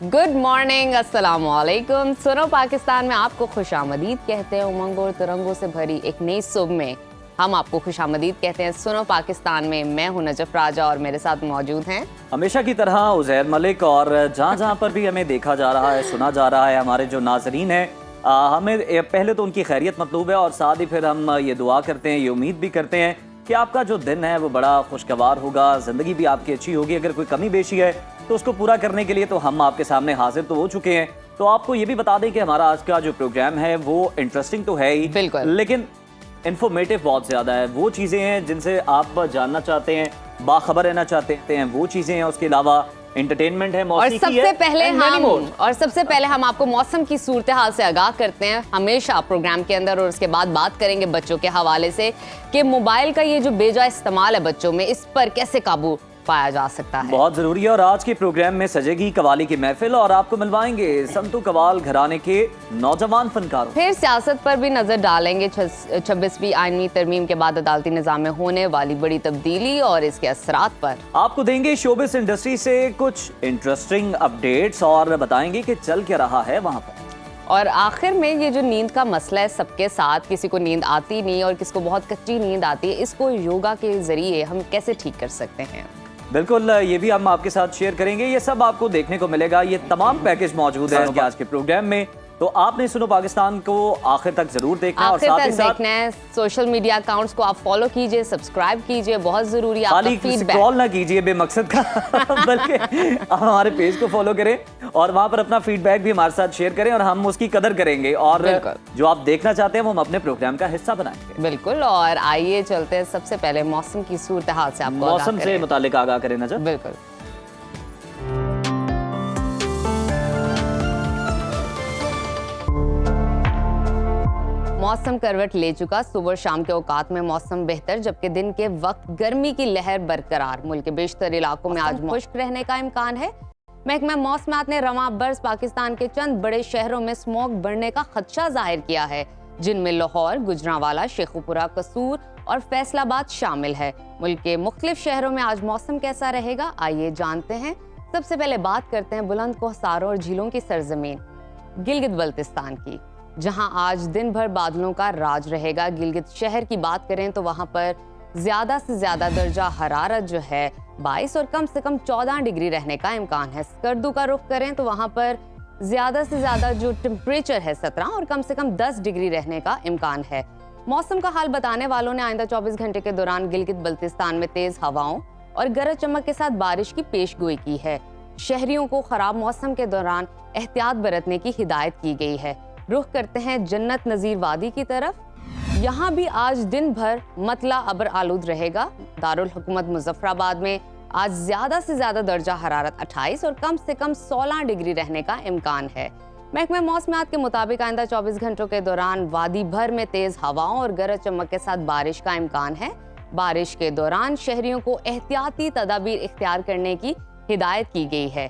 Good morning, अस्सलाम वालेकुम। सुनो पाकिस्तान में आपको खुशामदीद कहते हैं। उमंग और तिरंगों से भरी एक नई सुबह में हम आपको खुशामदीद कहते हैं। सुनो पाकिस्तान में मैं हूं नजफ राजा और मेरे साथ मौजूद हैं हमेशा की तरह उज़ैर मलिक। और जहाँ जहाँ पर भी हमें देखा जा रहा है, सुना जा रहा है, हमारे जो नाजरीन हैं, हमें पहले तो उनकी खैरियत मतलूब है और साथ ही फिर हम ये दुआ करते हैं, ये उम्मीद भी करते हैं कि आपका जो दिन है वो बड़ा खुशगवार होगा, ज़िंदगी भी आपकी अच्छी होगी। अगर कोई कमी बेशी है तो उसको पूरा करने के लिए तो हम आपके सामने हाजिर तो हो चुके हैं। तो आपको ये भी बता दें कि हमारा आज का जो प्रोग्राम है वो इंटरेस्टिंग तो है ही, बिल्कुल, लेकिन इन्फॉर्मेटिव बहुत ज़्यादा है। वो चीज़ें हैं जिनसे आप जानना चाहते हैं, बाखबर रहना चाहते हैं, वो चीज़ें हैं। उसके अलावा एंटरटेनमेंट है, और सबसे पहले हम आपको मौसम की सूरत हाल से आगाह करते हैं हमेशा प्रोग्राम के अंदर। और उसके बाद बात करेंगे बच्चों के हवाले से कि मोबाइल का ये जो बेजा इस्तेमाल है बच्चों में, इस पर कैसे काबू पाया जा सकता है। बहुत जरूरी है। और आज के प्रोग्राम में सजेगी कवाली की महफिल और आपको मिलवाएंगे संतू कवाल घराने के नौजवान फनकारों। फिर सियासत पर भी नजर डालेंगे। 26वीं आईनी तरमीम के बाद अदालती निज़ाम में होने वाली बड़ी तब्दीली और इसके असरात पर आपको देंगे शोबिस इंडस्ट्री से कुछ इंटरेस्टिंग अपडेट्स और बताएंगे कि चल क्या रहा है वहां पर। और आखिर में ये जो नींद का मसला है सबके साथ, किसी को नींद आती नहीं और किसको बहुत कच्ची नींद आती है, इसको योगा के जरिए हम कैसे ठीक कर सकते हैं। बिल्कुल, ये भी हम आपके साथ शेयर करेंगे। ये सब आपको देखने को मिलेगा। ये तमाम पैकेज मौजूद है आज के प्रोग्राम में। तो आपने सुनो पाकिस्तान को आखिर तक जरूर देखना है और साथ ही साथ देखना है। सोशल मीडिया अकाउंट्स को आप फॉलो कीजिए, सब्सक्राइब कीजिए, बहुत जरूरी है। खाली स्क्रॉल ना कीजिए बेमकसद का बल्कि आप हमारे पेज को फॉलो करें और वहां पर अपना फीडबैक भी हमारे साथ शेयर करें और हम उसकी कदर करेंगे। और जो आप देखना चाहते हैं वो हम अपने प्रोग्राम का हिस्सा बनाएंगे। बिल्कुल। और आइए चलते हैं सबसे पहले मौसम की सूरत हाल से आपको मौसम से मुतालिक आगाह करें नजर। बिल्कुल। मौसम करवट ले चुका। सुबह शाम के औकात में मौसम बेहतर, जबकि दिन के वक्त गर्मी की लहर बरकरार। मुल्क के बेशतर इलाकों में आज खुश्क रहने का इम्कान है। महकमा मौसमात ने रवां बरस पाकिस्तान के चंद बड़े शहरों में स्मॉग बढ़ने का खदशा जाहिर किया है, जिनमें लाहौर, गुजरांवाला, शेखुपुरा, कसूर और फैसलाबाद शामिल है। मुल्क के मुख्तलिफ शहरों में आज मौसम कैसा रहेगा, आइए जानते हैं। सबसे पहले बात करते हैं बुलंद कोहसारों और झीलों की सरजमीन गिलगित बल्तिस्तान की, जहां आज दिन भर बादलों का राज रहेगा। गिलगित शहर की बात करें तो वहां पर ज्यादा से ज्यादा दर्जा हरारत जो है 22 और कम से कम 14 डिग्री रहने का इम्कान है। स्कर्दू का रुख करें तो वहां पर ज्यादा से ज्यादा जो टेम्परेचर है 17 और कम से कम 10 डिग्री रहने का इम्कान है। मौसम का हाल बताने वालों ने आइंदा 24 घंटे के दौरान गिलगित बल्तिस्तान में तेज हवाओं और गरज चमक के साथ बारिश की पेशगोई की है। शहरियों को खराब मौसम के दौरान एहतियात बरतने की हिदायत की गई है। रुख करते हैं जन्नत नजीर वादी की तरफ। यहाँ भी आज दिन भर मतला अबर आलूद रहेगा। दारुल हुकूमत मुजफ्फराबाद में आज ज्यादा से ज्यादा दर्जा हरारत 28 और कम से कम 16 डिग्री रहने का इम्कान है। महकमा मौसमियात के मुताबिक आइंदा 24 घंटों के दौरान वादी भर में तेज हवाओं और गरज चमक के साथ बारिश का इम्कान है। बारिश के दौरान शहरियों को एहतियाती तदाबीर इख्तियार करने की हिदायत की गई है।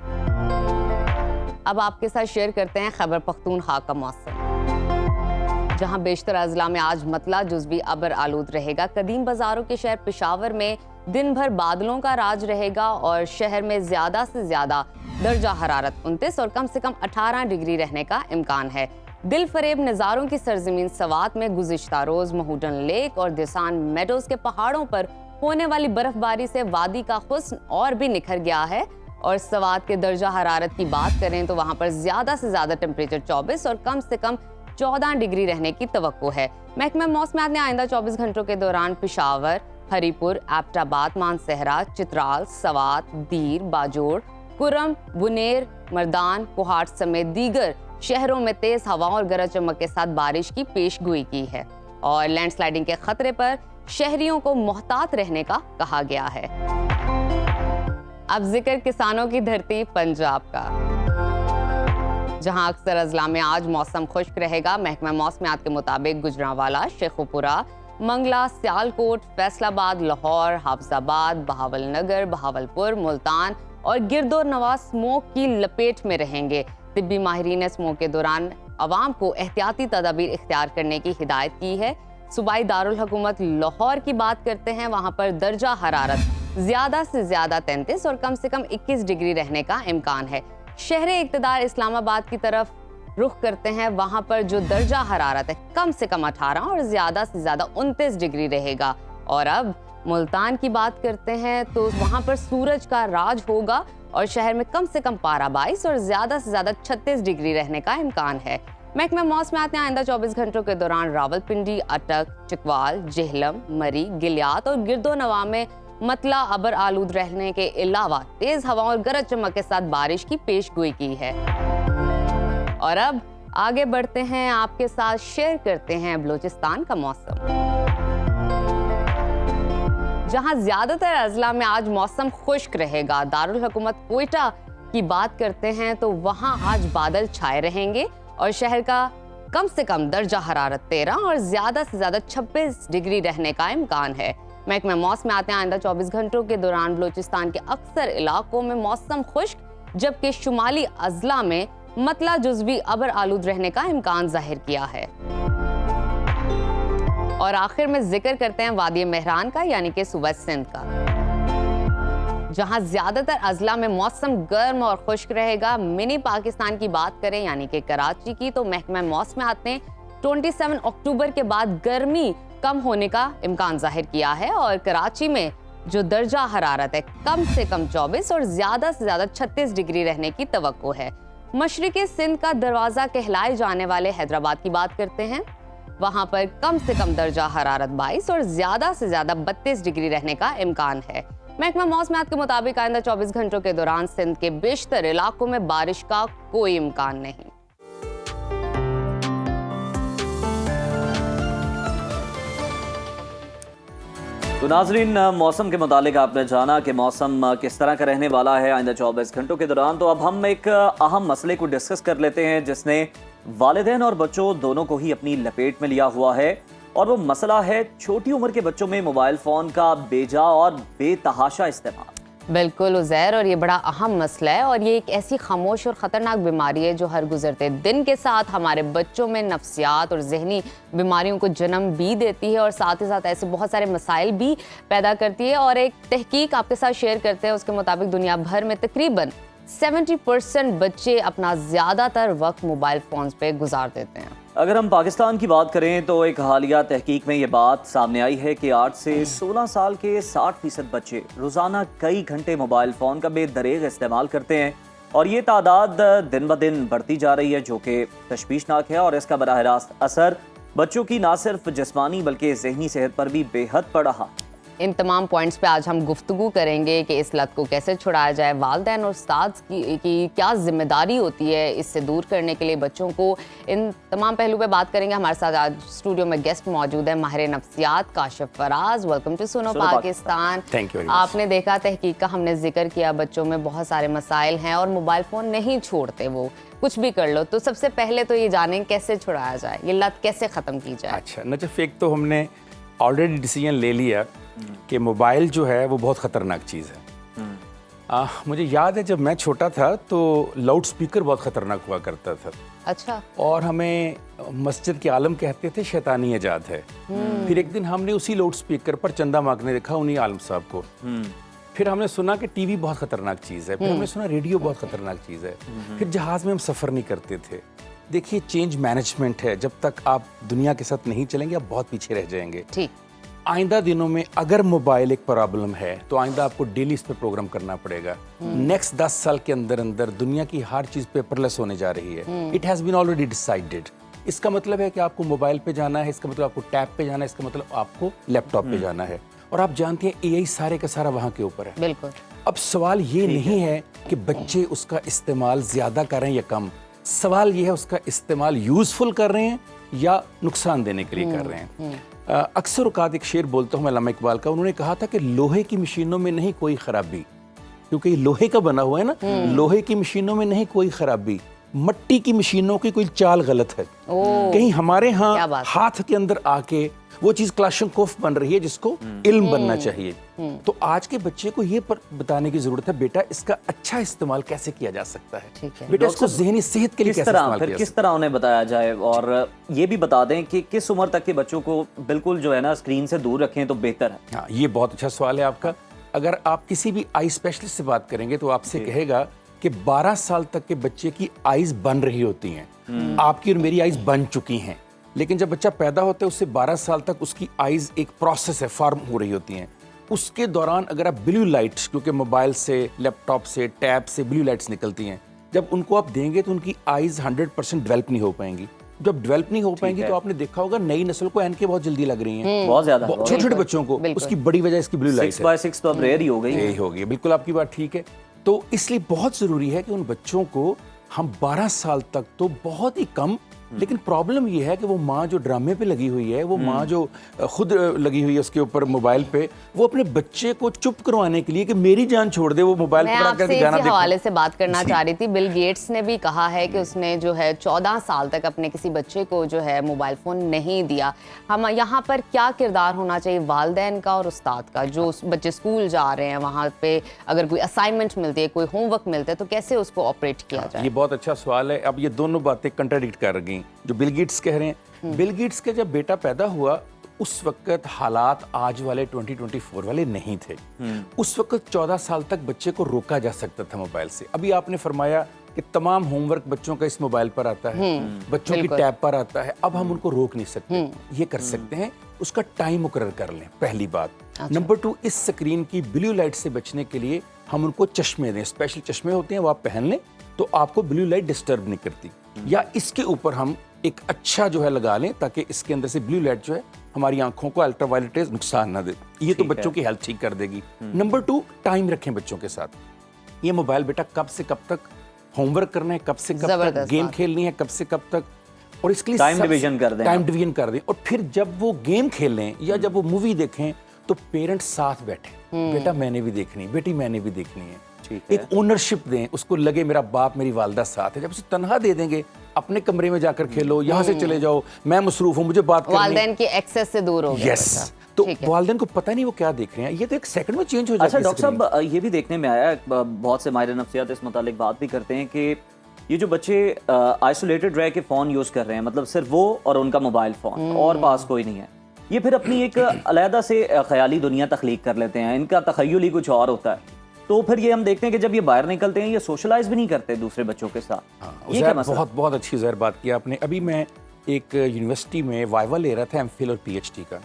अब आपके साथ शेयर करते हैं खैबर पख्तूनख्वा का मौसम, जहां बेशतर अजला में आज मतला जुज़वी अबर आलूद रहेगा। कदीम बाजारों के शहर पेशावर में दिन भर बादलों का राज रहेगा और शहर में ज्यादा से ज्यादा दर्जा हरारत 29 और कम से कम 18 डिग्री रहने का इम्कान है। दिल फरेब नज़ारों की सरजमीन सवात में गुज़िश्ता रोज महूडन लेक और दिसान मेडोज के पहाड़ों पर होने वाली बर्फबारी से वादी का हुस्न और भी निखर गया है। और सवात के दर्जा हरारत की बात करें तो वहां पर ज्यादा से ज्यादा टेम्परेचर 24 और कम से कम 14 डिग्री रहने की तवक्को है। महकमा मौसमियात ने आइंदा 24 घंटों के दौरान पेशावर, हरीपुर, एबटाबाद, मानसहरा, चित्राल, सवात, दीर, बाजोड़, कुरम, बुनेर, मर्दान, कोहाट समेत दीगर शहरों में तेज हवाओं और गरज चमक के साथ बारिश की पेशगोई की है। और लैंडस्लाइडिंग के खतरे पर शहरियों को मोहतात रहने का कहा गया है। अब जिक्र किसानों की धरती पंजाब का, जहां अक्सर अजला में आज मौसम खुश्क रहेगा। महकमा मौसमियात के मुताबिक गुजरांवाला, शेखुपुरा, मंगला, सियालकोट, फैसलाबाद, लाहौर, हाफजाबाद, बहावलनगर, बहावलपुर, मुल्तान और गिरदोर नवाज स्मोक की लपेट में रहेंगे। तिब्बी माहिरीन ने स्मोक के दौरान अवाम को एहतियाती तदाबीर इख्तियार करने की हिदायत की है। सूबाई दारुल हुकूमत लाहौर की बात करते हैं, वहां पर दर्जा हरारत ज्यादा से ज्यादा 33 और कम से कम 21 डिग्री रहने का इम्कान है। शहर इक़्तिदार इस्लामाबाद की तरफ रुख करते हैं। वहां पर जो दर्जा हरारत है कम से कम 18 और ज्यादा से ज्यादा 29 डिग्री रहेगा। और अब मुल्तान की बात करते हैं तो वहां पर सूरज का राज होगा और शहर में कम से कम पारा 22 और ज्यादा से ज्यादा 36 डिग्री रहने का इम्कान है। महकमा मौसमियात ने आइंदा 24 घंटों के दौरान रावलपिंडी, अटक, चिकवाल, जेहलम, मरी, गिलियात और गिरदोनवा में मतला अबर आलूद रहने के अलावा तेज हवाओं और गरज चमक के साथ बारिश की पेशगोई की है। और अब आगे बढ़ते हैं, आपके साथ शेयर करते हैं बलूचिस्तान का मौसम, जहां ज्यादातर अजला में आज मौसम खुश्क रहेगा। दारुल हुकूमत कोयटा की बात करते हैं तो वहां आज बादल छाए रहेंगे और शहर का कम से कम दर्जा हरारत 13 और ज्यादा से ज्यादा 26 डिग्री रहने का इम्कान है। महकमा मौसमियात ने आइंदा 24 घंटों के दौरान बलूचिस्तान के अक्सर इलाकों में मौसम खुश्क, जबकि शुमाली अजला में मतला जुज़वी अबर आलूद रहने का इम्कान जाहिर किया है। और आखिर में जिक्र करते हैं वादी मेहरान का, यानी कि सूबा सिंध का, जहां ज्यादातर अजला में मौसम गर्म और खुश्क रहेगा। मिनी पाकिस्तान की बात करें यानी कि कराची की, तो महकमा मौसमियात ने 27 अक्टूबर के बाद गर्मी कम होने का इम्कान जाहिर किया है और कराची में जो दर्जा हरारत है कम से कम 24 और ज्यादा से ज्यादा 36 डिग्री रहने की तवक्को है। मशरिकी सिंध का दरवाजा कहलाए जाने वाले हैदराबाद की बात करते हैं, वहां पर कम से कम दर्जा हरारत 22 और ज्यादा से ज्यादा 32 डिग्री रहने का इम्कान है। महकमा मौसमियात के मुताबिक आइंदा 24 घंटों के दौरान सिंध के बेशतर इलाकों में बारिश का कोई इम्कान नहीं। तो नाजरीन, मौसम के मुतालिक आपने जाना कि मौसम किस तरह का रहने वाला है आइंदा 24 घंटों के दौरान। तो अब हम एक अहम मसले को डिस्कस कर लेते हैं जिसने वालिदैन और बच्चों दोनों को ही अपनी लपेट में लिया हुआ है, और वो मसला है छोटी उम्र के बच्चों में मोबाइल फ़ोन का बेजा और बेतहाशा इस्तेमाल। बिल्कुल उज़ैर, और ये बड़ा अहम मसला है और ये एक ऐसी खामोश और ख़तरनाक बीमारी है जो हर गुजरते दिन के साथ हमारे बच्चों में नफ्सियात और जहनी बीमारियों को जन्म भी देती है और साथ ही साथ ऐसे बहुत सारे मसाइल भी पैदा करती है। और एक तहकीक आपके साथ शेयर करते हैं, उसके मुताबिक दुनिया भर में तकरीबन 70% बच्चे अपना ज़्यादातर वक्त मोबाइल फ़ोन्स पे गुजार देते हैं। अगर हम पाकिस्तान की बात करें तो एक हालिया तहकीक में ये बात सामने आई है कि 8 से 16 साल के 60% बच्चे रोज़ाना कई घंटे मोबाइल फ़ोन का बेदरेग इस्तेमाल करते हैं और ये तादाद दिन ब दिन बढ़ती जा रही है, जो कि तशवीशनाक है। और इसका बराह रास्त असर बच्चों की ना सिर्फ जिस्मानी बल्कि जहनी सेहत पर भी बेहद पड़ रहा। इन तमाम पॉइंट्स पे आज हम गुफ्तगू करेंगे कि इस लत को कैसे छुड़ाया जाए, वालिदैन और उस्ताद की क्या जिम्मेदारी होती है इससे दूर करने के लिए बच्चों को। इन तमाम पहलू पे बात करेंगे। हमारे साथ आज स्टूडियो में गेस्ट मौजूद है माहिर नफ्सियात Kashif Faraz. Welcome to Suno Pakistan. Thank you. आपने देखा तहकीक का हमने जिक्र किया, बच्चों में बहुत सारे मसाइल हैं और मोबाइल फ़ोन नहीं छोड़ते, वो कुछ भी कर लो। तो सबसे पहले तो ये जानें कैसे छुड़ाया जाए, ये लत कैसे ख़त्म की जाए। अच्छा नजफ, एक तो हमने ऑलरेडी डिसीजन ले लिया कि मोबाइल जो है वो बहुत ख़तरनाक चीज़ है। मुझे याद है जब मैं छोटा था तो लाउड स्पीकर बहुत ख़तरनाक हुआ करता था। अच्छा। और हमें मस्जिद के आलम कहते थे शैतानी इजाद है। फिर एक दिन हमने उसी लाउड स्पीकर पर चंदा मांगने देखा उन्हीं आलम साहब को। फिर हमने सुना कि टीवी बहुत ख़तरनाक चीज़ है। फिर हमने सुना रेडियो बहुत ख़तरनाक चीज़ है। फिर जहाज़ में हम सफ़र नहीं करते थे। देखिए, चेंज मैनेजमेंट है, जब तक आप दुनिया के साथ नहीं चलेंगे आप बहुत पीछे रह जाएंगे। ठीक। आइंदा दिनों में अगर मोबाइल एक प्रॉब्लम है तो आइंदा आपको डेली इस पर प्रोग्राम करना पड़ेगा। नेक्स्ट 10 साल के अंदर अंदर दुनिया की हर चीज़ पेपरलेस होने जा रही है। It has been already decided. इसका मतलब है कि आपको मोबाइल पे जाना है, इसका मतलब आपको टैब पे जाना है, इसका मतलब आपको लैपटॉप पे जाना है। और आप जानते हैं एआई सारे का सारा वहाँ के ऊपर है। बिल्कुल। अब सवाल ये नहीं है कि बच्चे उसका इस्तेमाल ज़्यादा कर रहे हैं या कम, सवाल ये है उसका इस्तेमाल यूज़फुल कर रहे हैं या नुकसान देने के लिए कर रहे हैं। अक्सर औकात एक शेर बोलता हूँ मैं अल्लामा इकबाल का, उन्होंने कहा था कि लोहे की मशीनों में नहीं कोई खराबी, क्योंकि ये लोहे का बना हुआ है ना, लोहे की मशीनों में नहीं कोई खराबी, मट्टी की मशीनों की कोई चाल गलत है। कहीं हमारे यहाँ हाथ के अंदर आके वो चीज क्लाशनकोफ बन रही है जिसको इल्म बनना चाहिए। तो आज के बच्चे को ये बताने की जरूरत है, बेटा इसका अच्छा इस्तेमाल कैसे किया जा सकता है, बेटा इसको ज़हनी सेहत के लिए कैसे इस्तेमाल किया, किस तरह उन्हें बताया जाए। और ये भी बता दें कि किस उम्र तक के बच्चों को बिल्कुल जो है ना स्क्रीन से दूर रखें तो बेहतर है। हाँ, ये बहुत अच्छा सवाल है आपका। अगर आप किसी भी आई स्पेशलिस्ट से बात करेंगे तो आपसे कहेगा कि 12 साल तक के बच्चे की आइज बन रही होती हैं। आपकी और मेरी आइज बन चुकी हैं, लेकिन जब बच्चा पैदा होता है उससे 12 साल तक उसकी आइज एक प्रोसेस है, फॉर्म हो रही होती हैं। उसके दौरान अगर आप ब्लू लाइट, क्योंकि मोबाइल से, लैपटॉप से, टैब से ब्लू लाइट्स निकलती हैं, जब उनको आप देंगे तो उनकी आइज 100% डेवलप नहीं हो पाएंगी। जब डेवलप नहीं हो पाएंगी तो आपने देखा होगा नई नस्ल को ऐनकें बहुत जल्दी लग रही हैं, बहुत ज्यादा, छोटे छोटे बच्चों को। उसकी बड़ी वजह इसकी ब्लू लाइट है। 6x6 तो अब रेयर ही हो गई। यही हो गई, बिल्कुल आपकी बात ठीक है। तो इसलिए बहुत जरूरी है कि उन बच्चों को हम 12 साल तक तो बहुत ही कम, लेकिन प्रॉब्लम ये है कि वो माँ जो ड्रामे पे लगी हुई है, वो माँ जो खुद लगी हुई है उसके ऊपर मोबाइल पे,'t अपने बच्चे को चुप करवाने के लिए कि मेरी जान छोड़ दे, वो मोबाइल मैं आपसे इसी हवाले से बात करना चाह रही थी। बिल गेट्स ने भी कहा है कि उसने जो है 14 साल तक अपने किसी बच्चे को जो है मोबाइल फ़ोन नहीं दिया। हम यहाँ पर क्या किरदार होना चाहिए वालिदैन का और उस्ताद का? जो बच्चे स्कूल जा रहे हैं वहाँ पे अगर कोई असाइनमेंट मिलती है, कोई होमवर्क मिलता है, तो कैसे उसको ऑपरेट किया जाए? ये बहुत अच्छा सवाल है। अब ये दोनों बातें कंट्राडिक्ट कर गई जो बिल गेट्स कह रहे हैं। बिल गेट्स का जब बेटा पैदा हुआ तो उस वक्त हालात आज वाले 2024 वाले नहीं थे। उस वक्त 14 साल तक बच्चे को रोका जा सकता था मोबाइल से। अभी आपने फरमाया कि तमाम होमवर्क बच्चों का इस मोबाइल पर आता है, बच्चों की टैब पर आता है। अब हम उनको रोक नहीं सकते। ये कर सकते हैं, उसका टाइम मुकर्रर कर लें, पहली बात। नंबर 2, इस स्क्रीन की ब्लू लाइट से बचने के लिए हम उनको चश्मे दें। स्पेशल चश्मे होते हैं, वो आप पहन लें तो आपको ब्लू लाइट डिस्टर्ब नहीं करती। या इसके ऊपर हम एक अच्छा जो है लगा लें ताकि इसके अंदर से ब्लू लाइट जो है हमारी आंखों को अल्ट्रावायलेट रेज नुकसान ना दे। ये तो बच्चों की हेल्थ ठीक कर देगी। नंबर 2, टाइम रखें बच्चों के साथ। ये मोबाइल बेटा कब से कब तक होमवर्क करना है, कब से कब तक गेम खेलनी है, कब से कब तक, और इसके लिए टाइम डिवीजन कर दें। टाइम डिवीजन कर दें। और फिर जब वो गेम खेलें या जब वो मूवी देखें तो पेरेंट्स साथ बैठे, बेटा मैंने भी देखनी है, बेटी मैंने भी देखनी है। एक ओनरशिप दें, उसको लगे मेरा बाप मेरी वालदा साथ है। जब उसे तनहा दे देंगे, अपने कमरे में जाकर खेलो, यहाँ से चले जाओ, मैं मसरूफ हूँ, मुझे बात करनी है। वालिदैन की एक्सेस से दूर हो गया बच्चा। तो वालिदैन को पता नहीं वो क्या देख रहे हैं, ये तो एक सेकंड में चेंज हो जाता है। अच्छा डॉक्टर साहब, ये भी देखने में आया, बहुत से माहिर नफ्सियात इस मुतालिक बात भी करते हैं कि ये जो बच्चे आइसोलेटेड रह के फ़ोन यूज़ कर रहे हैं, मतलब सिर्फ वो और उनका मोबाइल फ़ोन, और पास कोई नहीं है, ये फिर अपनी एक अलहदा से ख्याली दुनिया तख्लीक कर लेते हैं। इनका तखय्युल ही कुछ और होता है। तो फिर ये हम देखते हैं कि जब ये बाहर निकलते हैं ये सोशलाइज भी नहीं करते दूसरे बच्चों के साथ। ये क्या मसला? बहुत बहुत अच्छी ज़हर बात की आपने। अभी मैं एक यूनिवर्सिटी में वाइवा ले रहा था एमफिल और पीएचडी का।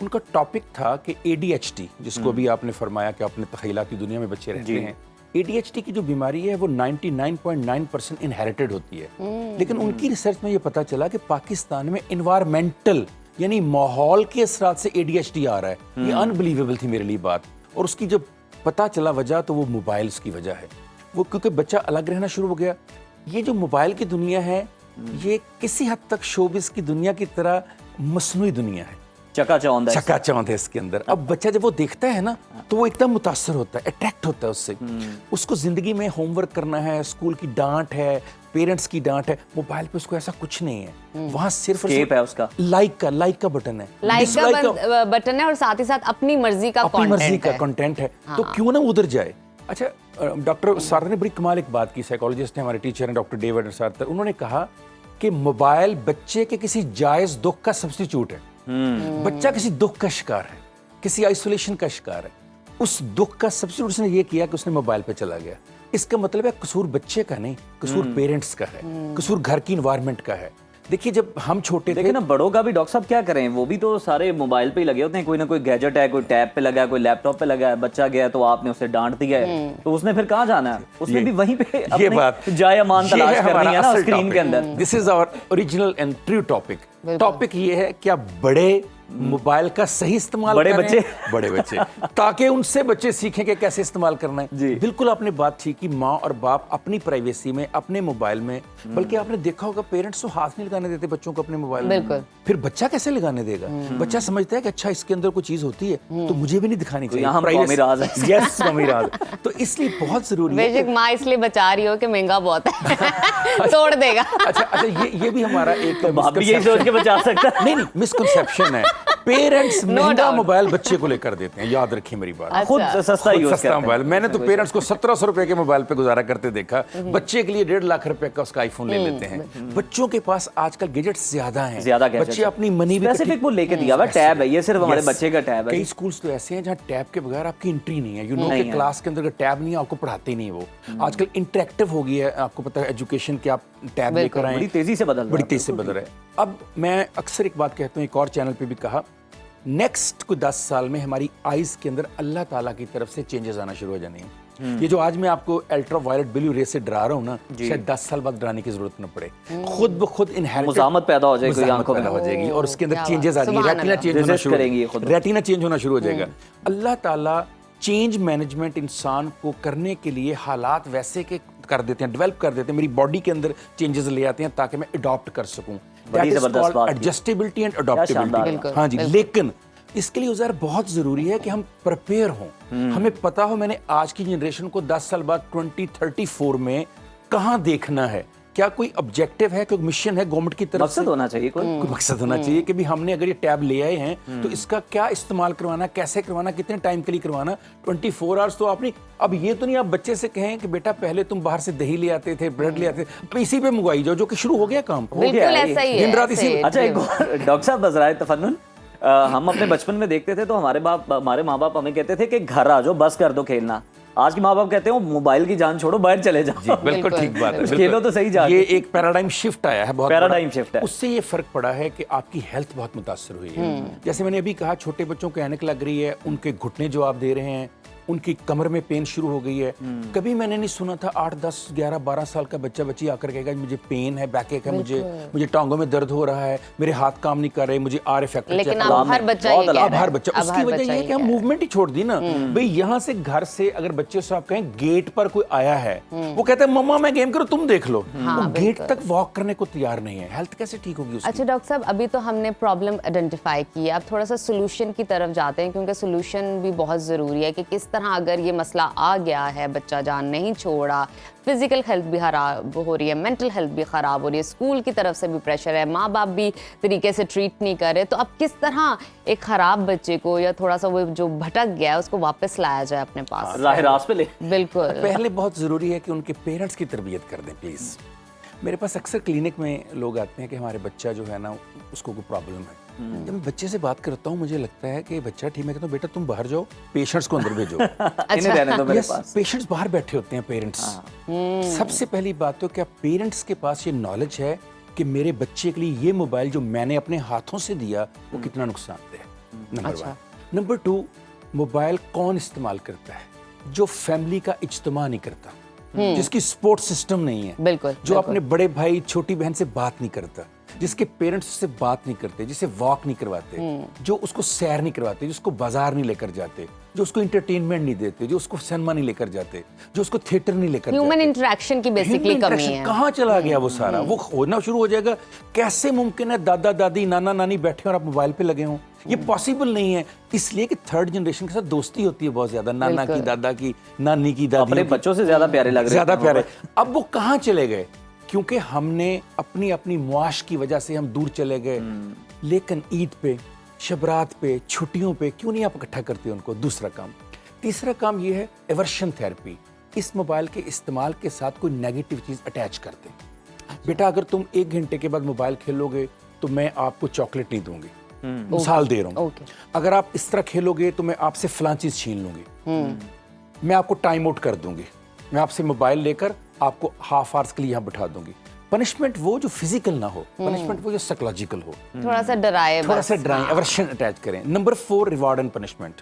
उनका टॉपिक था कि ADHD, जिसको अभी आपने फरमाया कि अपने तखयलाती दुनिया में बच्चे रहते हैं। ADHD की जो बीमारी है वो 99.9% इनहेरिटेड होती है। लेकिन उनकी रिसर्च में ये पता चला कि पाकिस्तान में इन्वायरमेंटल यानी माहौल के असरात से ADHD आ रहा है। ये अनबिलीवेबल थी मेरे लिए बात। और उसकी जब पता चला वजह, तो वो मोबाइल की वजह है। वो क्योंकि बच्चा अलग रहना शुरू हो गया। ये जो मोबाइल की दुनिया है ये किसी हद तक शोबिस की दुनिया की तरह मसनूई दुनिया है, चकाचौंध है इसके अंदर। अब बच्चा जब वो देखता है ना तो वो एकदम मुतासर होता है, अट्रैक्ट होता है उससे। उसको जिंदगी में होमवर्क करना है, स्कूल की डांट है, पेरेंट्स की डांट है, मोबाइल पे उसको ऐसा कुछ नहीं है। वहाँ सिर्फ है उसका लाइक का बटन है, लाइक का बटन है, और साथ ही साथ अपनी मर्जी का कंटेंट है। तो क्यों ना उधर जाए। अच्छा, डॉक्टर सारदा ने बड़ी कमाल एक बात की, साइकोलॉजिस्ट हैं, हमारे टीचर हैं डॉक्टर डेविड सारदा। उन्होंने कहा कि मोबाइल बच्चे के किसी जायज दुख का सब्स्टिट्यूट है। बच्चा किसी दुख का शिकार है, किसी आइसोलेशन का शिकार है, उस दुख का सब्स्टिट्यूट उसने ये किया कि उसने मोबाइल पे चला गया। इसका मतलब है कसूर बच्चे का नहीं, कसूर पेरेंट्स का है, कसूर घर की इन्वायरमेंट का है। देखिए जब हम छोटे थे ना, बड़ों का भी डॉक्टर साहब क्या करें, वो भी तो सारे मोबाइल पे ही लगे होते हैं। कोई ना कोई गैजेट है, कोई टैब पे लगा है, कोई लैपटॉप पे लगा है। बच्चा गया तो आपने उसे डांट दिया है, तो उसने फिर कहाँ जाना है? उसने भी वहीं पे ये बात जाए अमान तलाश करनी है ना स्क्रीन के अंदर। This is our original and true topic ये है कि आप बड़े मोबाइल का सही इस्तेमाल बड़े बच्चे ताकि उनसे बच्चे सीखें कि कैसे इस्तेमाल करना है। बिल्कुल आपने बात ठीक की, माँ और बाप अपनी प्राइवेसी में, अपने मोबाइल में, बल्कि आपने देखा होगा पेरेंट्स तो हाथ नहीं लगाने देते बच्चों को अपने मोबाइल में। फिर बच्चा कैसे लगाने देगा? बच्चा समझता है कि अच्छा इसके अंदर कोई चीज होती है तो मुझे भी नहीं दिखानी चाहिए। यस, तो इसलिए बहुत जरूरी है। माँ इसलिए बचा रही हो कि महंगा बहुत है, तोड़ देगा। अच्छा, ये भी हमारा एक बाप भी यही सोच के बचा सकता है। नहीं, मिसकंसेप्शन है पेरेंट्स No महंगा doubt. मोबाइल बच्चे को लेकर देते हैं, याद रखिए मेरी बात। खुद सस्ता खुद यूज सस्ता करते मोबाइल, हैं। मैंने तो पेरेंट्स को 1700 रुपए के मोबाइल पे गुजारा करते देखा, बच्चे के लिए 1.5 लाख रुपए का उसका आईफोन ले लेते हैं। बच्चों के पास आजकल गैजेट्स ज्यादा हैं, ज्यादा gadgets बच्चे हैं। अपनी मनी भी स्पेसिफिक वो लेके दिया हुआ टैब है, ये सिर्फ हमारे Yes. बच्चे का टैब है। कई स्कूल्स तो ऐसे हैं जहाँ टैब के बगैर आपकी एंट्री नहीं है। यू नो नहीं कि है। क्लास के अंदर अगर टैब नहीं है आपको पढ़ाते ही नहीं वो। आजकल इंटरेक्टिव हो गई है, आपको पता है एजुकेशन कि आप टैब लेकर आए, बड़ी तेजी से बदल रहा है। बड़ी तेजी से बदल रहा है। अब मैं अक्सर एक बात कहता हूँ, एक और चैनल पे भी कहा, नेक्स्ट कोई 10 साल में हमारी आईज के अंदर अल्लाह ताला की तरफ से चेंजेस आना शुरू हो जाने हैं। ये जो आज मैं आपको अल्ट्रा वायलेट ब्लू रे से डरा रहा हूँ ना, शायद 10 साल बाद डराने की जरूरत न पड़े। खुद ब खुद इनहेरिटेड मुजामत पैदा हो जाएगी आंखों में, हो जाएगी और उसके अंदर क्या चेंजेस आ बात, जाएंगे, रेटिना चेंज होना Resist शुरू करेंगी ये खुद। रेटिना चेंज होना शुरू हो जाएगा। अल्लाह ताला चेंज मैनेजमेंट इंसान को करने के लिए हालात वैसे के कर देते हैं, डेवलप कर देते हैं, मेरी बॉडी के अंदर चेंजेस ले आते हैं ताकि मैं अडॉप्ट कर सकूं। बड़ी जबरदस्त बात की। एडजस्टेबिलिटी एंड शानदार अडॉप्टेबिलिटी। बात। हाँ जी, लेकिन इसके लिए उज़र बहुत जरूरी है कि हम प्रिपेयर हों, हमें पता हो मैंने आज की जनरेशन को 10 साल बाद 2034 में कहाँ देखना है, क्या कोई ऑब्जेक्टिव है, कोई मिशन है गवर्नमेंट की तरफ से, मकसद होना चाहिए कोई। कोई मकसद होना चाहिए कि भी हमने अगर ये टैब ले आए हैं तो इसका क्या इस्तेमाल करवाना, कैसे करवाना, कितने टाइम के लिए करवाना। 24 आवर्स तो आपने, अब ये तो नहीं आप बच्चे से कहें कि बेटा पहले तुम बाहर से दही ले आते थे, ब्रेड ले आते थे, अब इसी पे मंगवाई जाओ, जो कि शुरू हो गया काम। बिल्कुल ऐसा ही है, दिन रात इसी- ऐसे ही। अच्छा एक और डॉक्टर साहब बजराए तफन्नुन, हम अपने बचपन में देखते थे तो हमारे माँ बाप हमें कहते थे कि घर आ जाओ, बस कर दो खेलना। आज के माँ बाप कहते हैं मोबाइल की जान छोड़ो, बाहर चले जाओ। बिल्कुल बिल्कुल, ठीक बात है, बिल्कुल। बिल्कुल। खेलो तो सही जाके। ये एक पैराडाइम शिफ्ट आया है, बहुत पैराडाइम बड़ा। शिफ्ट है। उससे ये फर्क पड़ा है कि आपकी हेल्थ बहुत मुतासर हुई है। जैसे मैंने अभी कहा, छोटे बच्चों को ऐनक लग रही है, उनके घुटने जो आप दे रहे हैं, उनकी कमर में पेन शुरू हो गई है। कभी मैंने नहीं सुना था 8, 10, 11, 12 साल का बच्चा बच्ची आकर कहेगा मुझे पेन है, बैक एक है, मुझे टांगों में दर्द हो रहा है, मेरे हाथ काम नहीं कर रहे, मुझे आर फैक्टर लेकिन चेक अब हर बच्चा ये बहुत कह रहा अब है। हर बच्चा, अब उसकी हर वजह बच्चा ये है ये कि हम कह रहा है। मूवमेंट ही छोड़ दी ना भाई। यहाँ से घर से अगर बच्चे से आप कहें गेट पर कोई आया है, वो कहते हैं मम्मा मैं गेम करूं, तुम देख लो। वो गेट तक वॉक करने को तैयार नहीं है, हेल्थ कैसे ठीक होगी उसकी? अच्छा डॉक्टर साहब, अभी तो हमने प्रॉब्लम आइडेंटिफाई की है, अब थोड़ा सा सोल्यूशन की तरफ जाते हैं, क्योंकि सोल्यूशन भी बहुत ज़रूरी है कि किस तरह अगर ये मसला आ गया है, बच्चा जान नहीं छोड़ा, फिजिकल हेल्थ भी खराब हो रही है, मेंटल हेल्थ भी खराब हो रही है, स्कूल की तरफ से भी प्रेशर है, माँ बाप भी तरीके से ट्रीट नहीं कर रहे, तो अब किस तरह एक खराब बच्चे को या थोड़ा सा वो जो भटक गया है उसको वापस लाया जाए अपने पास? राह रास्त पे ले। बिल्कुल। पहले बहुत ज़रूरी है कि उनके पेरेंट्स की तरबियत कर दें प्लीज़। मेरे पास अक्सर क्लिनिक में लोग आते हैं कि हमारे बच्चा जो है ना उसको कोई प्रॉब्लम है। जब मैं बच्चे से बात करता हूँ मुझे लगता है कि बच्चा ठीक, मैं कहता हूँ बेटा तुम बाहर जाओ, पेशेंट्स को अंदर भेजो। इन्हें रहने दो मेरे Yes, पास। पेशेंट्स बाहर बैठे होते हैं, पेरेंट्स। सबसे पहली बात तो क्या पेरेंट्स के पास ये नॉलेज है कि मेरे बच्चे के लिए ये मोबाइल जो मैंने अपने हाथों से दिया वो कितना नुकसानदेह है, नंबर 1। नंबर 2, मोबाइल कौन इस्तेमाल करता है? जो फैमिली का इज्तिमा नहीं करता, जिसकी सपोर्ट सिस्टम नहीं है, बिल्कुल, जो अपने बड़े भाई छोटी बहन से बात नहीं करता, जिसके पेरेंट्स से बात नहीं करते, जिसे वॉक नहीं करवाते, जो उसको सैर नहीं करवाते, जिसको बाजार नहीं लेकर जाते, जो उसको इंटरटेनमेंट नहीं देते, जो उसको सिनेमा नहीं लेकर जाते, जो उसको थिएटर नहीं लेकर ह्यूमन जाते। इंटरेक्शन की बेसिकली Human कमी interaction है। कहाँ चला गया वो सारा? वो होना शुरू हो जाएगा। कैसे मुमकिन है दादा दादी नाना नानी बैठे और आप मोबाइल पे लगे हों? ये पॉसिबल नहीं है, इसलिए कि थर्ड जनरेशन के साथ दोस्ती होती है बहुत ज्यादा, नाना की, दादा की, नानी की, दादी अपने बच्चों से ज्यादा प्यारे लग रहे हैं। ज्यादा प्यारे। अब वो कहाँ चले गए? क्योंकि हमने अपनी अपनी मुआश की वजह से हम दूर चले गए। लेकिन ईद पे, शबरात पे, छुट्टियों पे क्यों नहीं आप इकट्ठा करते उनको? दूसरा काम। तीसरा काम ये है एवर्शन थेरेपी। इस मोबाइल के इस्तेमाल के साथ कोई नेगेटिव चीज अटैच कर दें। बेटा अगर तुम 1 घंटे के बाद मोबाइल खेलोगे तो मैं आपको चॉकलेट नहीं दूंगी, मिसाल दे रहा हूँ। अगर आप इस तरह खेलोगे तो मैं आपसे फलां चीज छीन लूंगी, मैं आपको टाइम आउट कर दूंगी, मैं आपसे मोबाइल लेकर आपको हाफ आवर्स के लिए यहाँ बिठा दूंगी। पनिशमेंट वो जो फिजिकल ना हो, पनिशमेंट वो जो साइकोलॉजिकल हो, थोड़ा सा डराए, थोड़ा सा डराएं, एवर्शन अटैच करें। Number 4, reward and punishment.